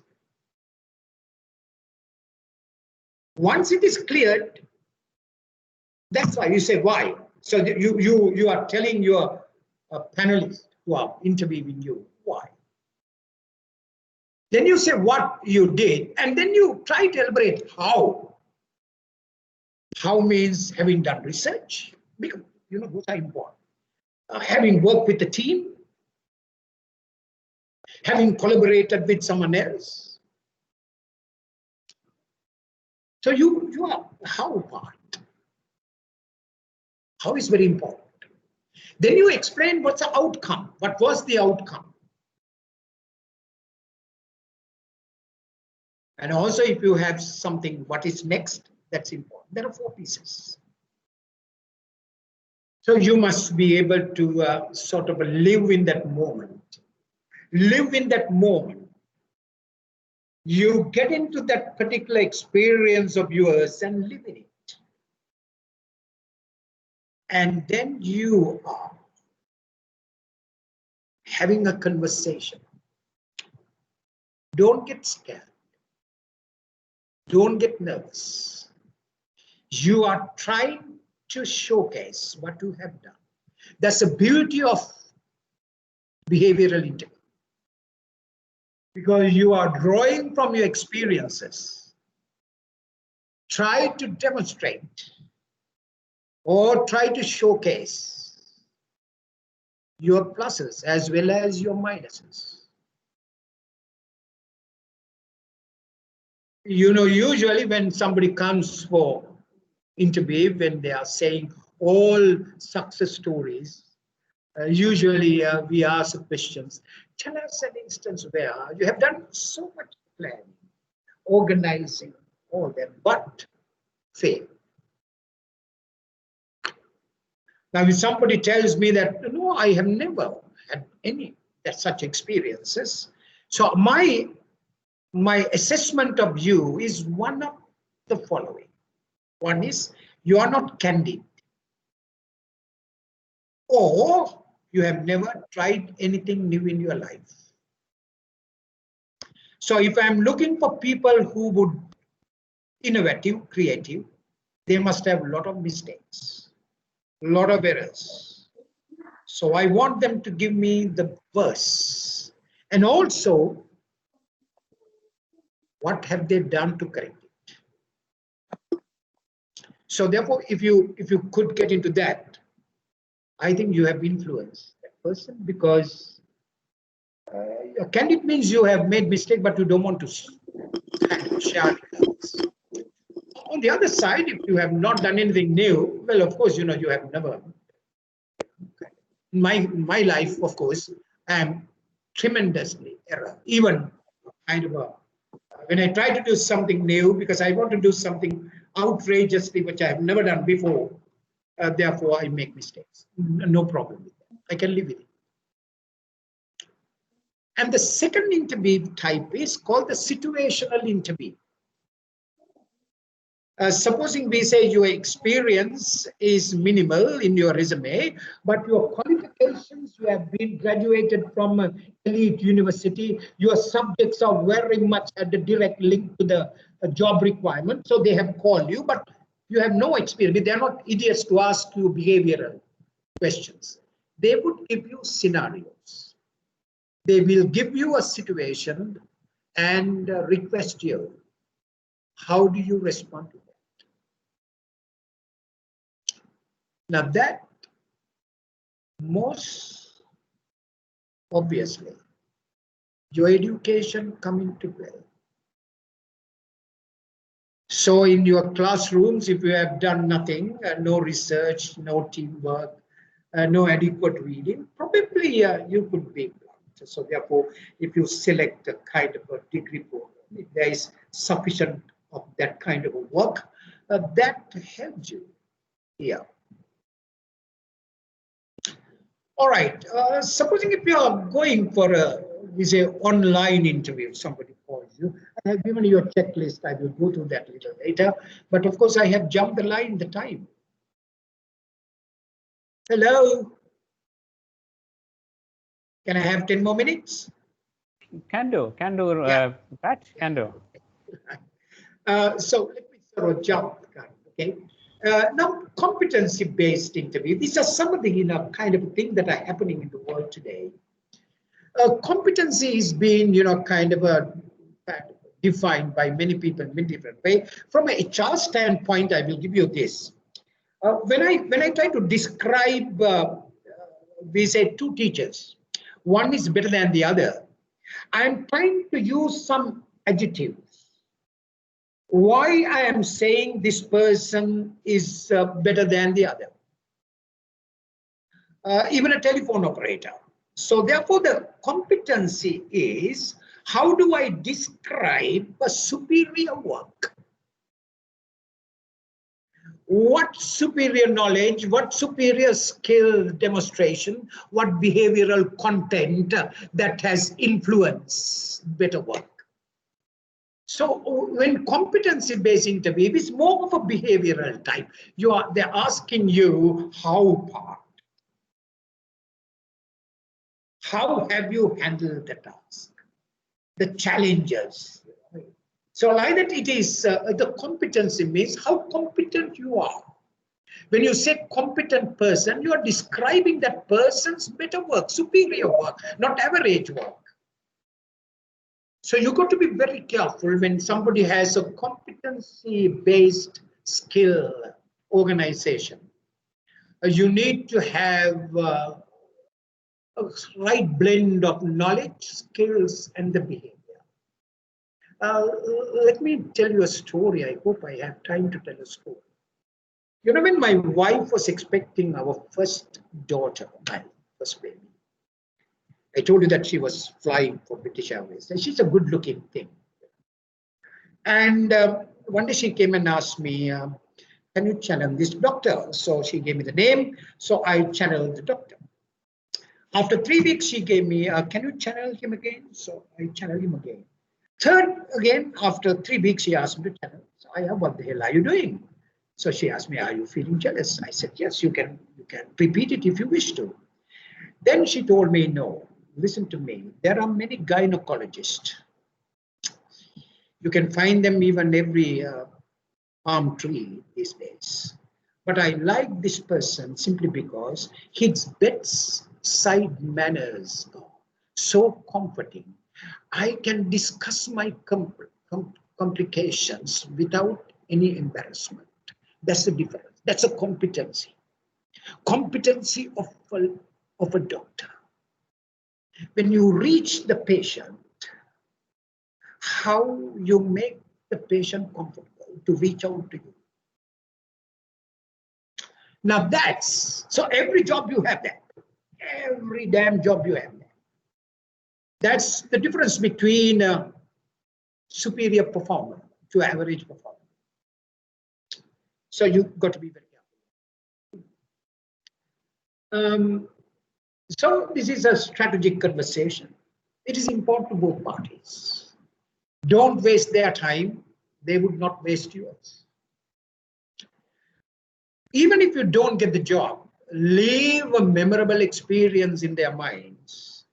Once it is cleared, that's why you say why. So you are telling your panelists who are interviewing you why. Then you say what you did, and then you try to elaborate how. How means having done research, because you know those are important. Having worked with the team, having collaborated with someone else. So you are how part. How is very important. Then you explain what's the outcome. What was the outcome? And also if you have something, what is next, that's important. There are 4 pieces. So you must be able to sort of live in that moment. Live in that moment. You get into that particular experience of yours and live in it. And then you are having a conversation. Don't get scared. Don't get nervous. You are trying to showcase what you have done. That's the beauty of behavioral interview. Because you are drawing from your experiences. Try to demonstrate or try to showcase your pluses as well as your minuses. You know, usually when somebody comes for interview, when they are saying all success stories, usually we ask questions. Tell us an instance where you have done so much planning, organizing, all that, but fail. Now, if somebody tells me that, no, I have never had any such experiences. So my assessment of you is one of the following. One is you are not candid, or you have never tried anything new in your life. So if I'm looking for people who would innovative, creative, they must have a lot of mistakes, a lot of errors. So I want them to give me the verse, and also what have they done to correct it. So therefore, if you could get into that, I think you have influenced that person, because candid means you have made mistake, but you don't want to share it. On the other side, if you have not done anything new, well, of course, you know, you have never. In my life, of course, I am tremendously error. Even kind of when I try to do something new, because I want to do something outrageously, which I have never done before, therefore I make mistakes. No problem with that. I can live with it. And the second interview type is called the situational interview. Supposing we say your experience is minimal in your resume, but your qualifications, you have been graduated from an elite university, your subjects are very much at the direct link to the job requirement, so they have called you, but you have no experience. They are not idiots to ask you behavioral questions. They would give you scenarios. They will give you a situation and request you. How do you respond to that? Now that most obviously your education come into play. So in your classrooms, if you have done nothing, no research, no teamwork, no adequate reading, probably you could be blunt. So therefore, if you select a kind of a degree program, if there is sufficient of that kind of a work, that helps you here. All right, supposing if you are going for a, we say, online interview, somebody calls you, I have given you a checklist, I will go through that a little later, but of course I have jumped the line, the time. Hello? Can I have 10 more minutes? Can do, Yeah. Pat, can do. So let me sort of jump, okay? Now, competency-based interview, these are some of the, you know, kind of thing that are happening in the world today. Competency is being, you know, kind of defined by many people in many different ways. From a HR standpoint, I will give you this. When I try to describe, we say two teachers, one is better than the other. I'm trying to use some adjectives. Why I am saying this person is better than the other. Even a telephone operator. So therefore, the competency is, how do I describe a superior work? What superior knowledge, what superior skill demonstration, what behavioral content that has influenced better work? So when competency-based interview is more of a behavioral type, they're asking you how part. How have you handled the task? The challenges. So like that it is, the competency means how competent you are. When you say competent person, you are describing that person's better work, superior work, not average work. So you got to be very careful when somebody has a competency-based skill organization. You need to have a right blend of knowledge, skills, and the behavior. Let me tell you a story. I hope I have time to tell a story. You know, when my wife was expecting our first daughter, my first baby, I told you that she was flying for British Airways. And she's a good-looking thing. And one day she came and asked me, can you channel this doctor? So she gave me the name. So I channeled the doctor. After 3 weeks, she gave me, can you channel him again? So I channeled him again. Third, again, after 3 weeks, she asked me to channel. So I asked, what the hell are you doing? So she asked me, are you feeling jealous? I said, yes, you can repeat it if you wish to. Then she told me, no, listen to me. There are many gynecologists. You can find them even every palm tree these days. But I like this person simply because his bedside manners are so comforting. I can discuss my complications without any embarrassment. That's the difference. That's a competency. Competency of a doctor. When you reach the patient, how you make the patient comfortable. to reach out to you. Now so every job you have that. Every damn job you have that. That's the difference between superior performer to average performer. So you've got to be very careful. So this is a strategic conversation. It is important to both parties. Don't waste their time. They would not waste yours. Even if you don't get the job, leave a memorable experience in their minds.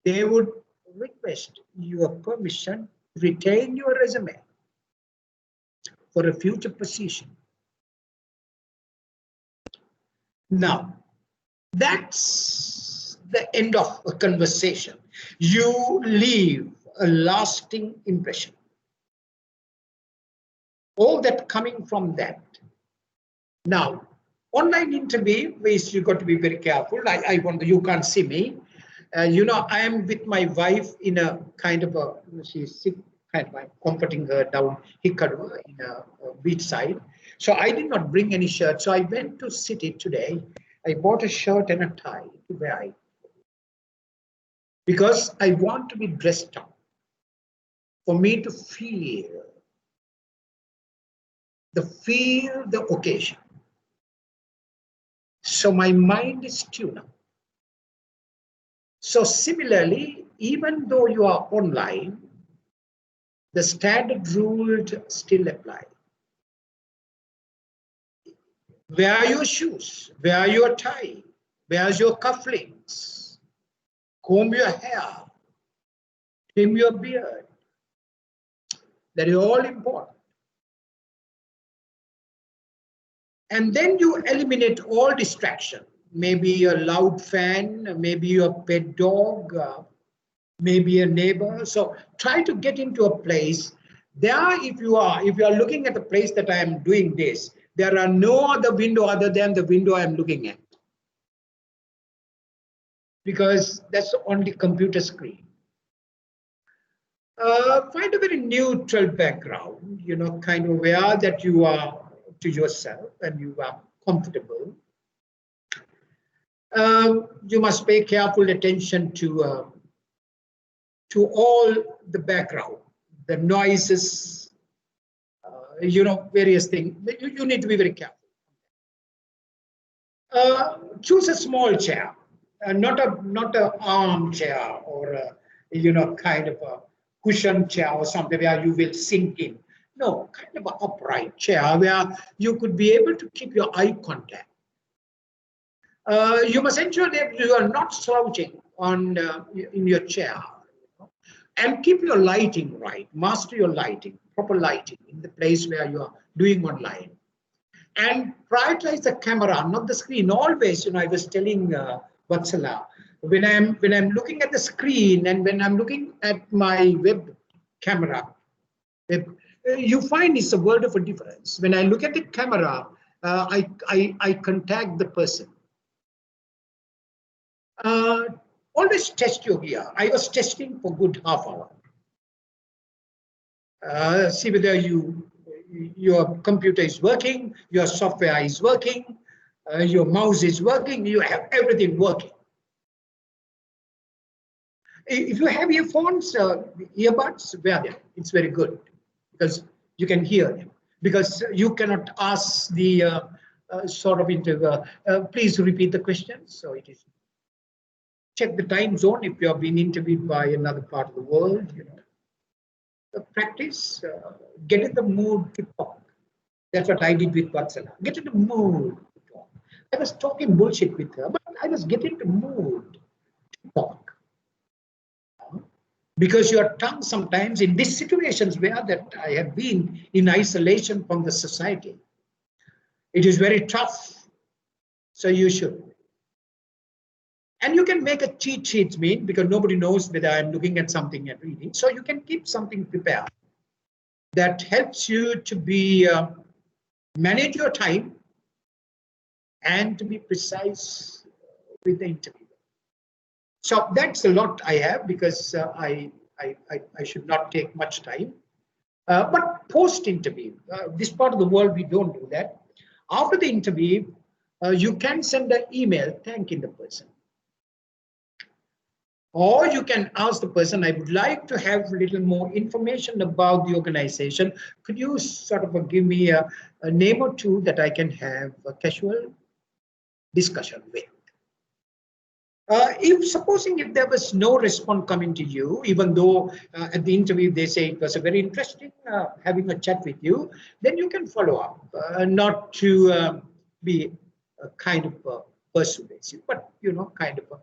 They would request your permission to retain your resume for a future position. Now, that's the end of a conversation. You leave a lasting impression. All that coming from that. Now, online interview is you got to be very careful. You can't see me. You know, I am with my wife in a kind of a, she's sick, kind of, I'm comforting her down Hikaru in a beachside. So I did not bring any shirt. So I went to city today. I bought a shirt and a tie to wear because I want to be dressed up for me to feel the occasion. So my mind is tuned up. So similarly, even though you are online, the standard rules still apply. Wear your shoes, wear your tie, wear your cufflinks, comb your hair, trim your beard. That is all important. And then you eliminate all distraction. Maybe a loud fan, maybe your pet dog, maybe a neighbor. So try to get into a place. There, if you are looking at the place that I am doing this, there are no other window other than the window I am looking at. Because that's the only computer screen. Find a very neutral background, you know, kind of aware that you are to yourself and you are comfortable. You must pay careful attention to all the background, the noises, you know, various things. You need to be very careful. Choose a small chair, not a armchair or a, you know, kind of a cushion chair or something where you will sink in. No, kind of an upright chair where you could be able to keep your eye contact. You must ensure that you are not slouching on in your chair, you know, and keep your lighting right. Master your lighting, proper lighting in the place where you are doing online. And prioritize the camera, not the screen. Always, you know, I was telling Vatsala, when I'm looking at the screen and when I'm looking at my web camera, you find it's a world of a difference. When I look at the camera, I contact the person. Always test your gear. I was testing for a good half hour. See whether your computer is working, your software is working, your mouse is working, you have everything working. If you have earphones, earbuds, wear them. It's very good because you can hear them. Because you cannot ask the sort of interview, please repeat the question. So it is. Check the time zone if you have been interviewed by another part of the world, you know. Practice, get in the mood to talk. That's what I did with Vatsala. Get in the mood to talk. I was talking bullshit with her, but I was getting the mood to talk. Because your tongue sometimes, in these situations where that I have been in isolation from the society, it is very tough. So you should. And you can make a cheat sheet mean because nobody knows whether I'm looking at something and reading. So you can keep something prepared that helps you to be manage your time and to be precise with the interview. So that's a lot I have because I should not take much time. But post-interview, this part of the world, we don't do that. After the interview, you can send an email thanking the person. Or you can ask the person, I would like to have a little more information about the organization. Could you sort of give me a name or two that I can have a casual discussion with? If supposing if there was no response coming to you, even though at the interview they say it was a very interesting having a chat with you, then you can follow up, not to be a kind of persuasive, but kind of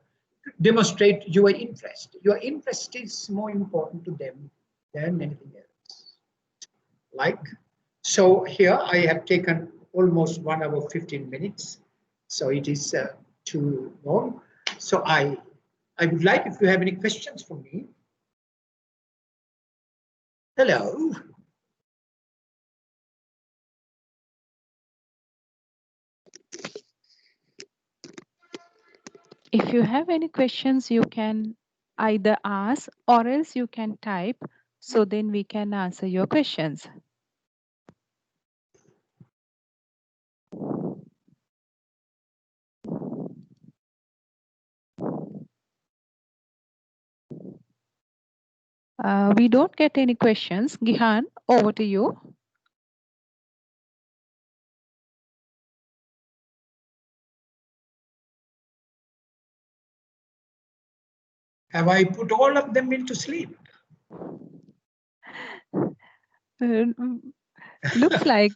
demonstrate your interest. Your interest is more important to them than anything else. So here I have taken almost 1 hour 15 minutes, so it is too long. So I would like, if you have any questions for me. Hello. If you have any questions, you can either ask or else you can type, so then we can answer your questions. We don't get any questions. Gihan, over to you. Have I put all of them into sleep? Looks like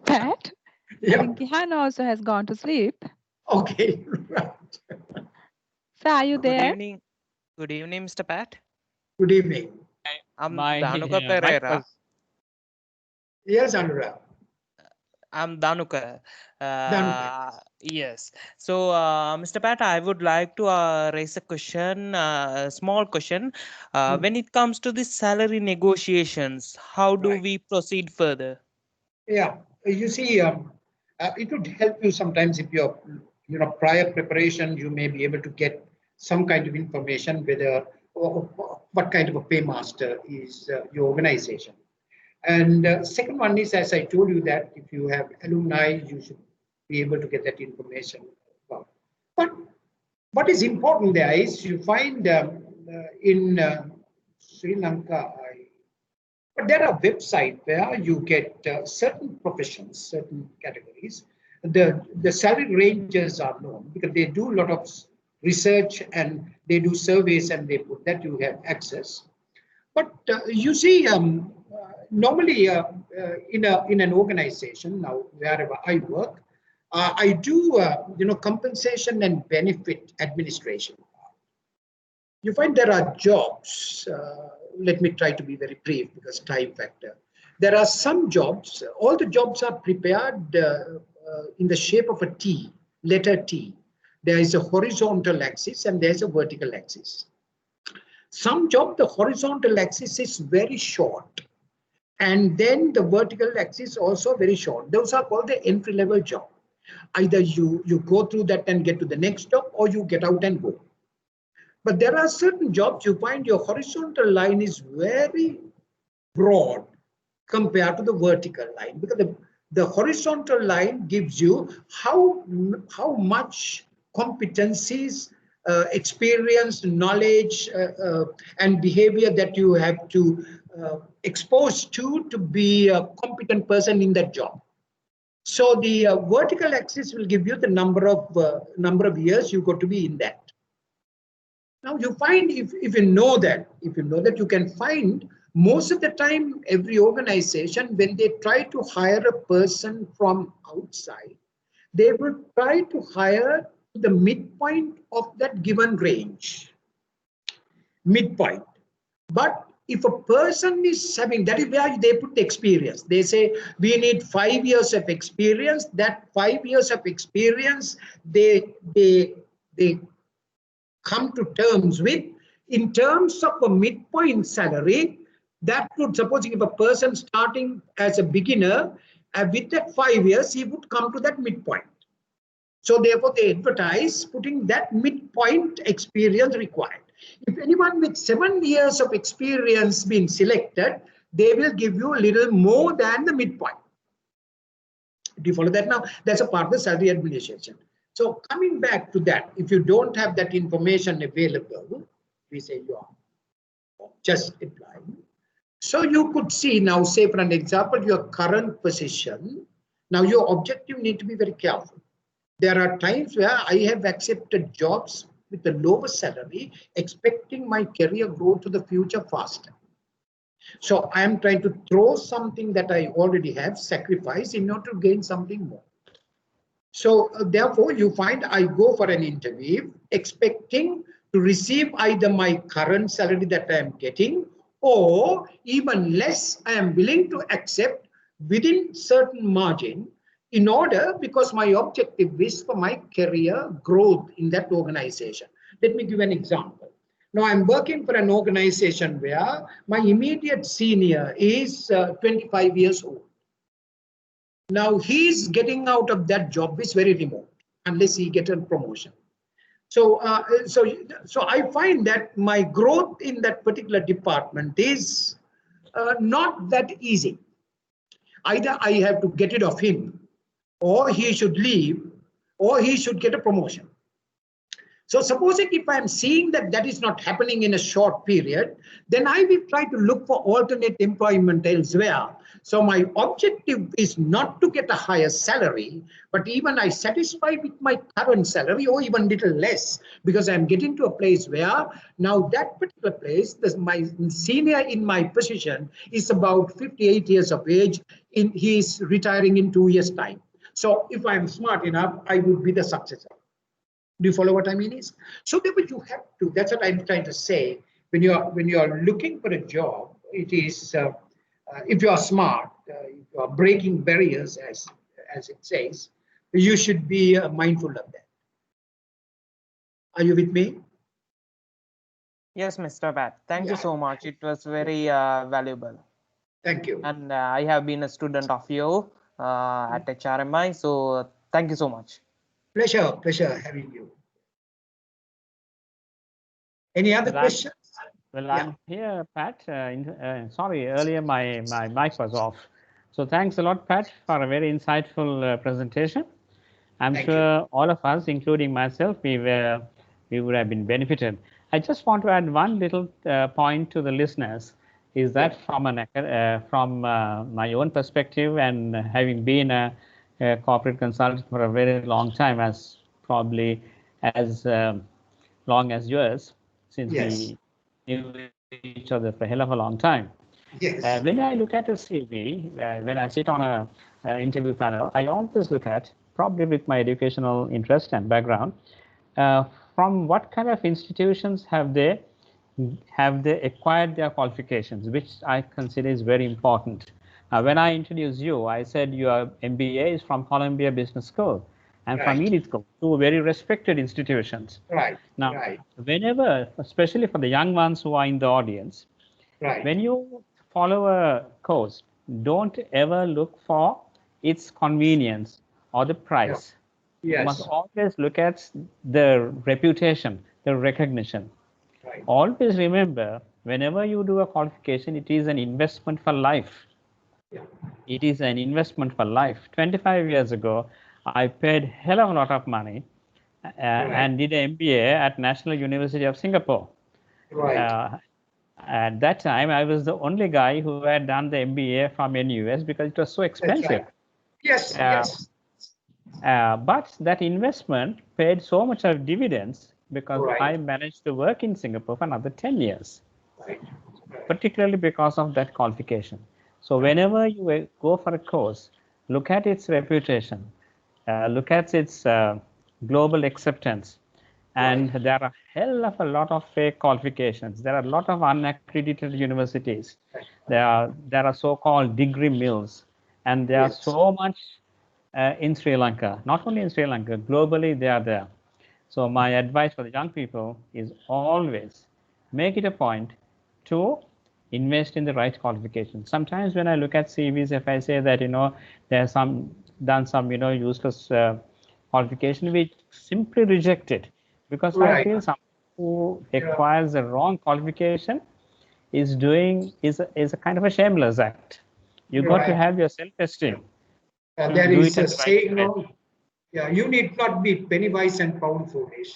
Pat. Yeah. I think Gihan also has gone to sleep. Okay, right. So are you there? Good evening, Mr. Pat. Good evening. I'm My Dhanuka mic Pereira. was- Yes, Anurag. I'm Dhanuka. Dhanuka. Yes. So, Mr. Pat, I would like to raise a question, small question. When it comes to the salary negotiations, how do Right. we proceed further? Yeah, you see, it would help you sometimes if you're, prior preparation, you may be able to get some kind of information whether what kind of a paymaster is your organization. And second one is, as I told you, that if you have alumni, you should be able to get that information. But what is important there is you find in Sri Lanka, but there are websites where you get certain professions, certain categories. The salary ranges are known because they do a lot of research and they do surveys and they put that you have access. But you see, normally in an organization now, wherever I work, I do compensation and benefit administration. You find there are jobs. Let me try to be very brief because time factor. There are some jobs. All the jobs are prepared in the shape of a T, letter T. There is a horizontal axis and there is a vertical axis. Some job, the horizontal axis is very short. And then the vertical axis also very short. Those are called the entry-level job. Either you go through that and get to the next job, or you get out and go. But there are certain jobs you find your horizontal line is very broad compared to the vertical line, because the horizontal line gives you how much competencies, experience, knowledge, and behavior that you have to expose to be a competent person in that job. So the vertical axis will give you the number of years you got to be in that. Now you find if you know that you can find most of the time every organization, when they try to hire a person from outside, they will try to hire the midpoint of that given range. Midpoint. But if a person is having, that is where they put the experience. They say we need 5 years of experience. That 5 years of experience, they come to terms with in terms of a midpoint salary. That would, supposing if a person starting as a beginner, with that 5 years, he would come to that midpoint. So therefore they advertise putting that midpoint experience required. If anyone with 7 years of experience been selected, they will give you a little more than the midpoint. Do you follow that now? That's a part of the salary administration. So coming back to that, if you don't have that information available, we say you are just applying. So you could see now, say for an example, your current position. Now your objective need to be very careful. There are times where I have accepted jobs with a lower salary, expecting my career growth to the future faster. So I am trying to throw something that I already have, sacrifice in order to gain something more. So therefore, you find I go for an interview expecting to receive either my current salary that I am getting, or even less I am willing to accept within certain margin in order, because my objective is for my career growth in that organization. Let me give an example. Now I'm working for an organization where my immediate senior is 25 years old. Now he's getting out of that job is very remote unless he gets a promotion. So I find that my growth in that particular department is not that easy. Either I have to get rid of him, or he should leave, or he should get a promotion. So supposing if I'm seeing that that is not happening in a short period, then I will try to look for alternate employment elsewhere. So my objective is not to get a higher salary, but even I satisfy with my current salary or even little less, because I'm getting to a place where now that particular place, my senior in my position is about 58 years of age. He is retiring in 2 years' time. So if I'm smart enough, I would be the successor. Do you follow what I mean? Is so therefore you have to. That's what I'm trying to say. When you are looking for a job, it is if you are smart, if you are breaking barriers as it says, you should be mindful of that. Are you with me? Yes, Mr. Pat. Thank you so much. It was very valuable. Thank you. And I have been a student of you at HRMI. So thank you so much. Pleasure having you. Any other questions? Well, I'm here, Pat. Sorry, earlier my mic was off. So thanks a lot, Pat, for a very insightful presentation. I'm sure all of us, including myself, we would have been benefited. I just want to add one little point to the listeners, is that from my own perspective, and having been a corporate consultant for a very long time, as probably as long as yours, since we knew each other for a hell of a long time. Yes. When I look at a CV, when I sit on an interview panel, I always look at, probably with my educational interest and background, from what kind of institutions have they acquired their qualifications, which I consider is very important. When I introduced you, I said your MBA is from Columbia Business School and from Elite School, two very respected institutions. Now, whenever, especially for the young ones who are in the audience, when you follow a course, don't ever look for its convenience or the price. You must always look at the reputation, the recognition. Always remember, whenever you do a qualification, it is an investment for life. It is an investment for life. 25 years ago, I paid a hell of a lot of money and did an MBA at National University of Singapore. At that time, I was the only guy who had done the MBA from NUS because it was so expensive. But that investment paid so much of dividends because I managed to work in Singapore for another 10 years, particularly because of that qualification. So whenever you go for a course, look at its reputation, look at its global acceptance. And there are a hell of a lot of fake qualifications. There are a lot of unaccredited universities. There are so-called degree mills. And there are so much in Sri Lanka. Not only in Sri Lanka, globally they are there. So my advice for the young people is always make it a point to invest in the right qualifications. Sometimes when I look at CVs, if I say that, there's done some, useless qualification, we simply reject it. Because I feel who acquires the wrong qualification is a kind of a shameless act. You got to have your self-esteem. There do is it a at the right saying, moment. you need not be penny wise and pound foolish.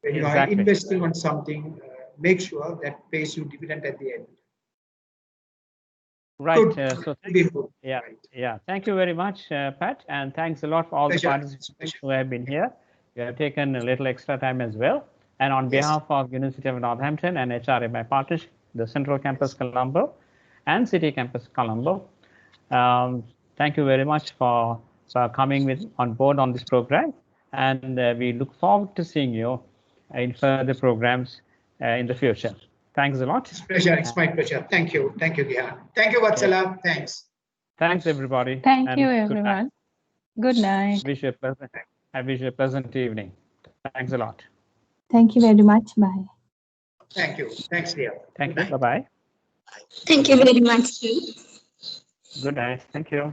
When you are Exactly. investing on something, make sure that pays you dividend at the end. Right. Good. So Good input. yeah, Right. yeah. Thank you very much, Pat, and thanks a lot for all Pleasure. the participants who have been here. You have taken a little extra time as well. And on Yes. behalf of University of Northampton and HRMI partnership, the Central Campus Colombo and City Campus Colombo, thank you very much for coming on board on this program. And we look forward to seeing you in further programs in the future. Thanks a lot. It's pleasure. It's my pleasure. Thank you. Thank you, Dihan. Thank you, Vatsala. Thanks. Thanks, everybody. Thank and you, good night. everyone. Good night. I wish you a pleasant evening. Thanks a lot. Thank you very much. Bye. Thank you. Thanks, dear. Thank you. Bye-bye. Thank you very much, too. Good night. Thank you.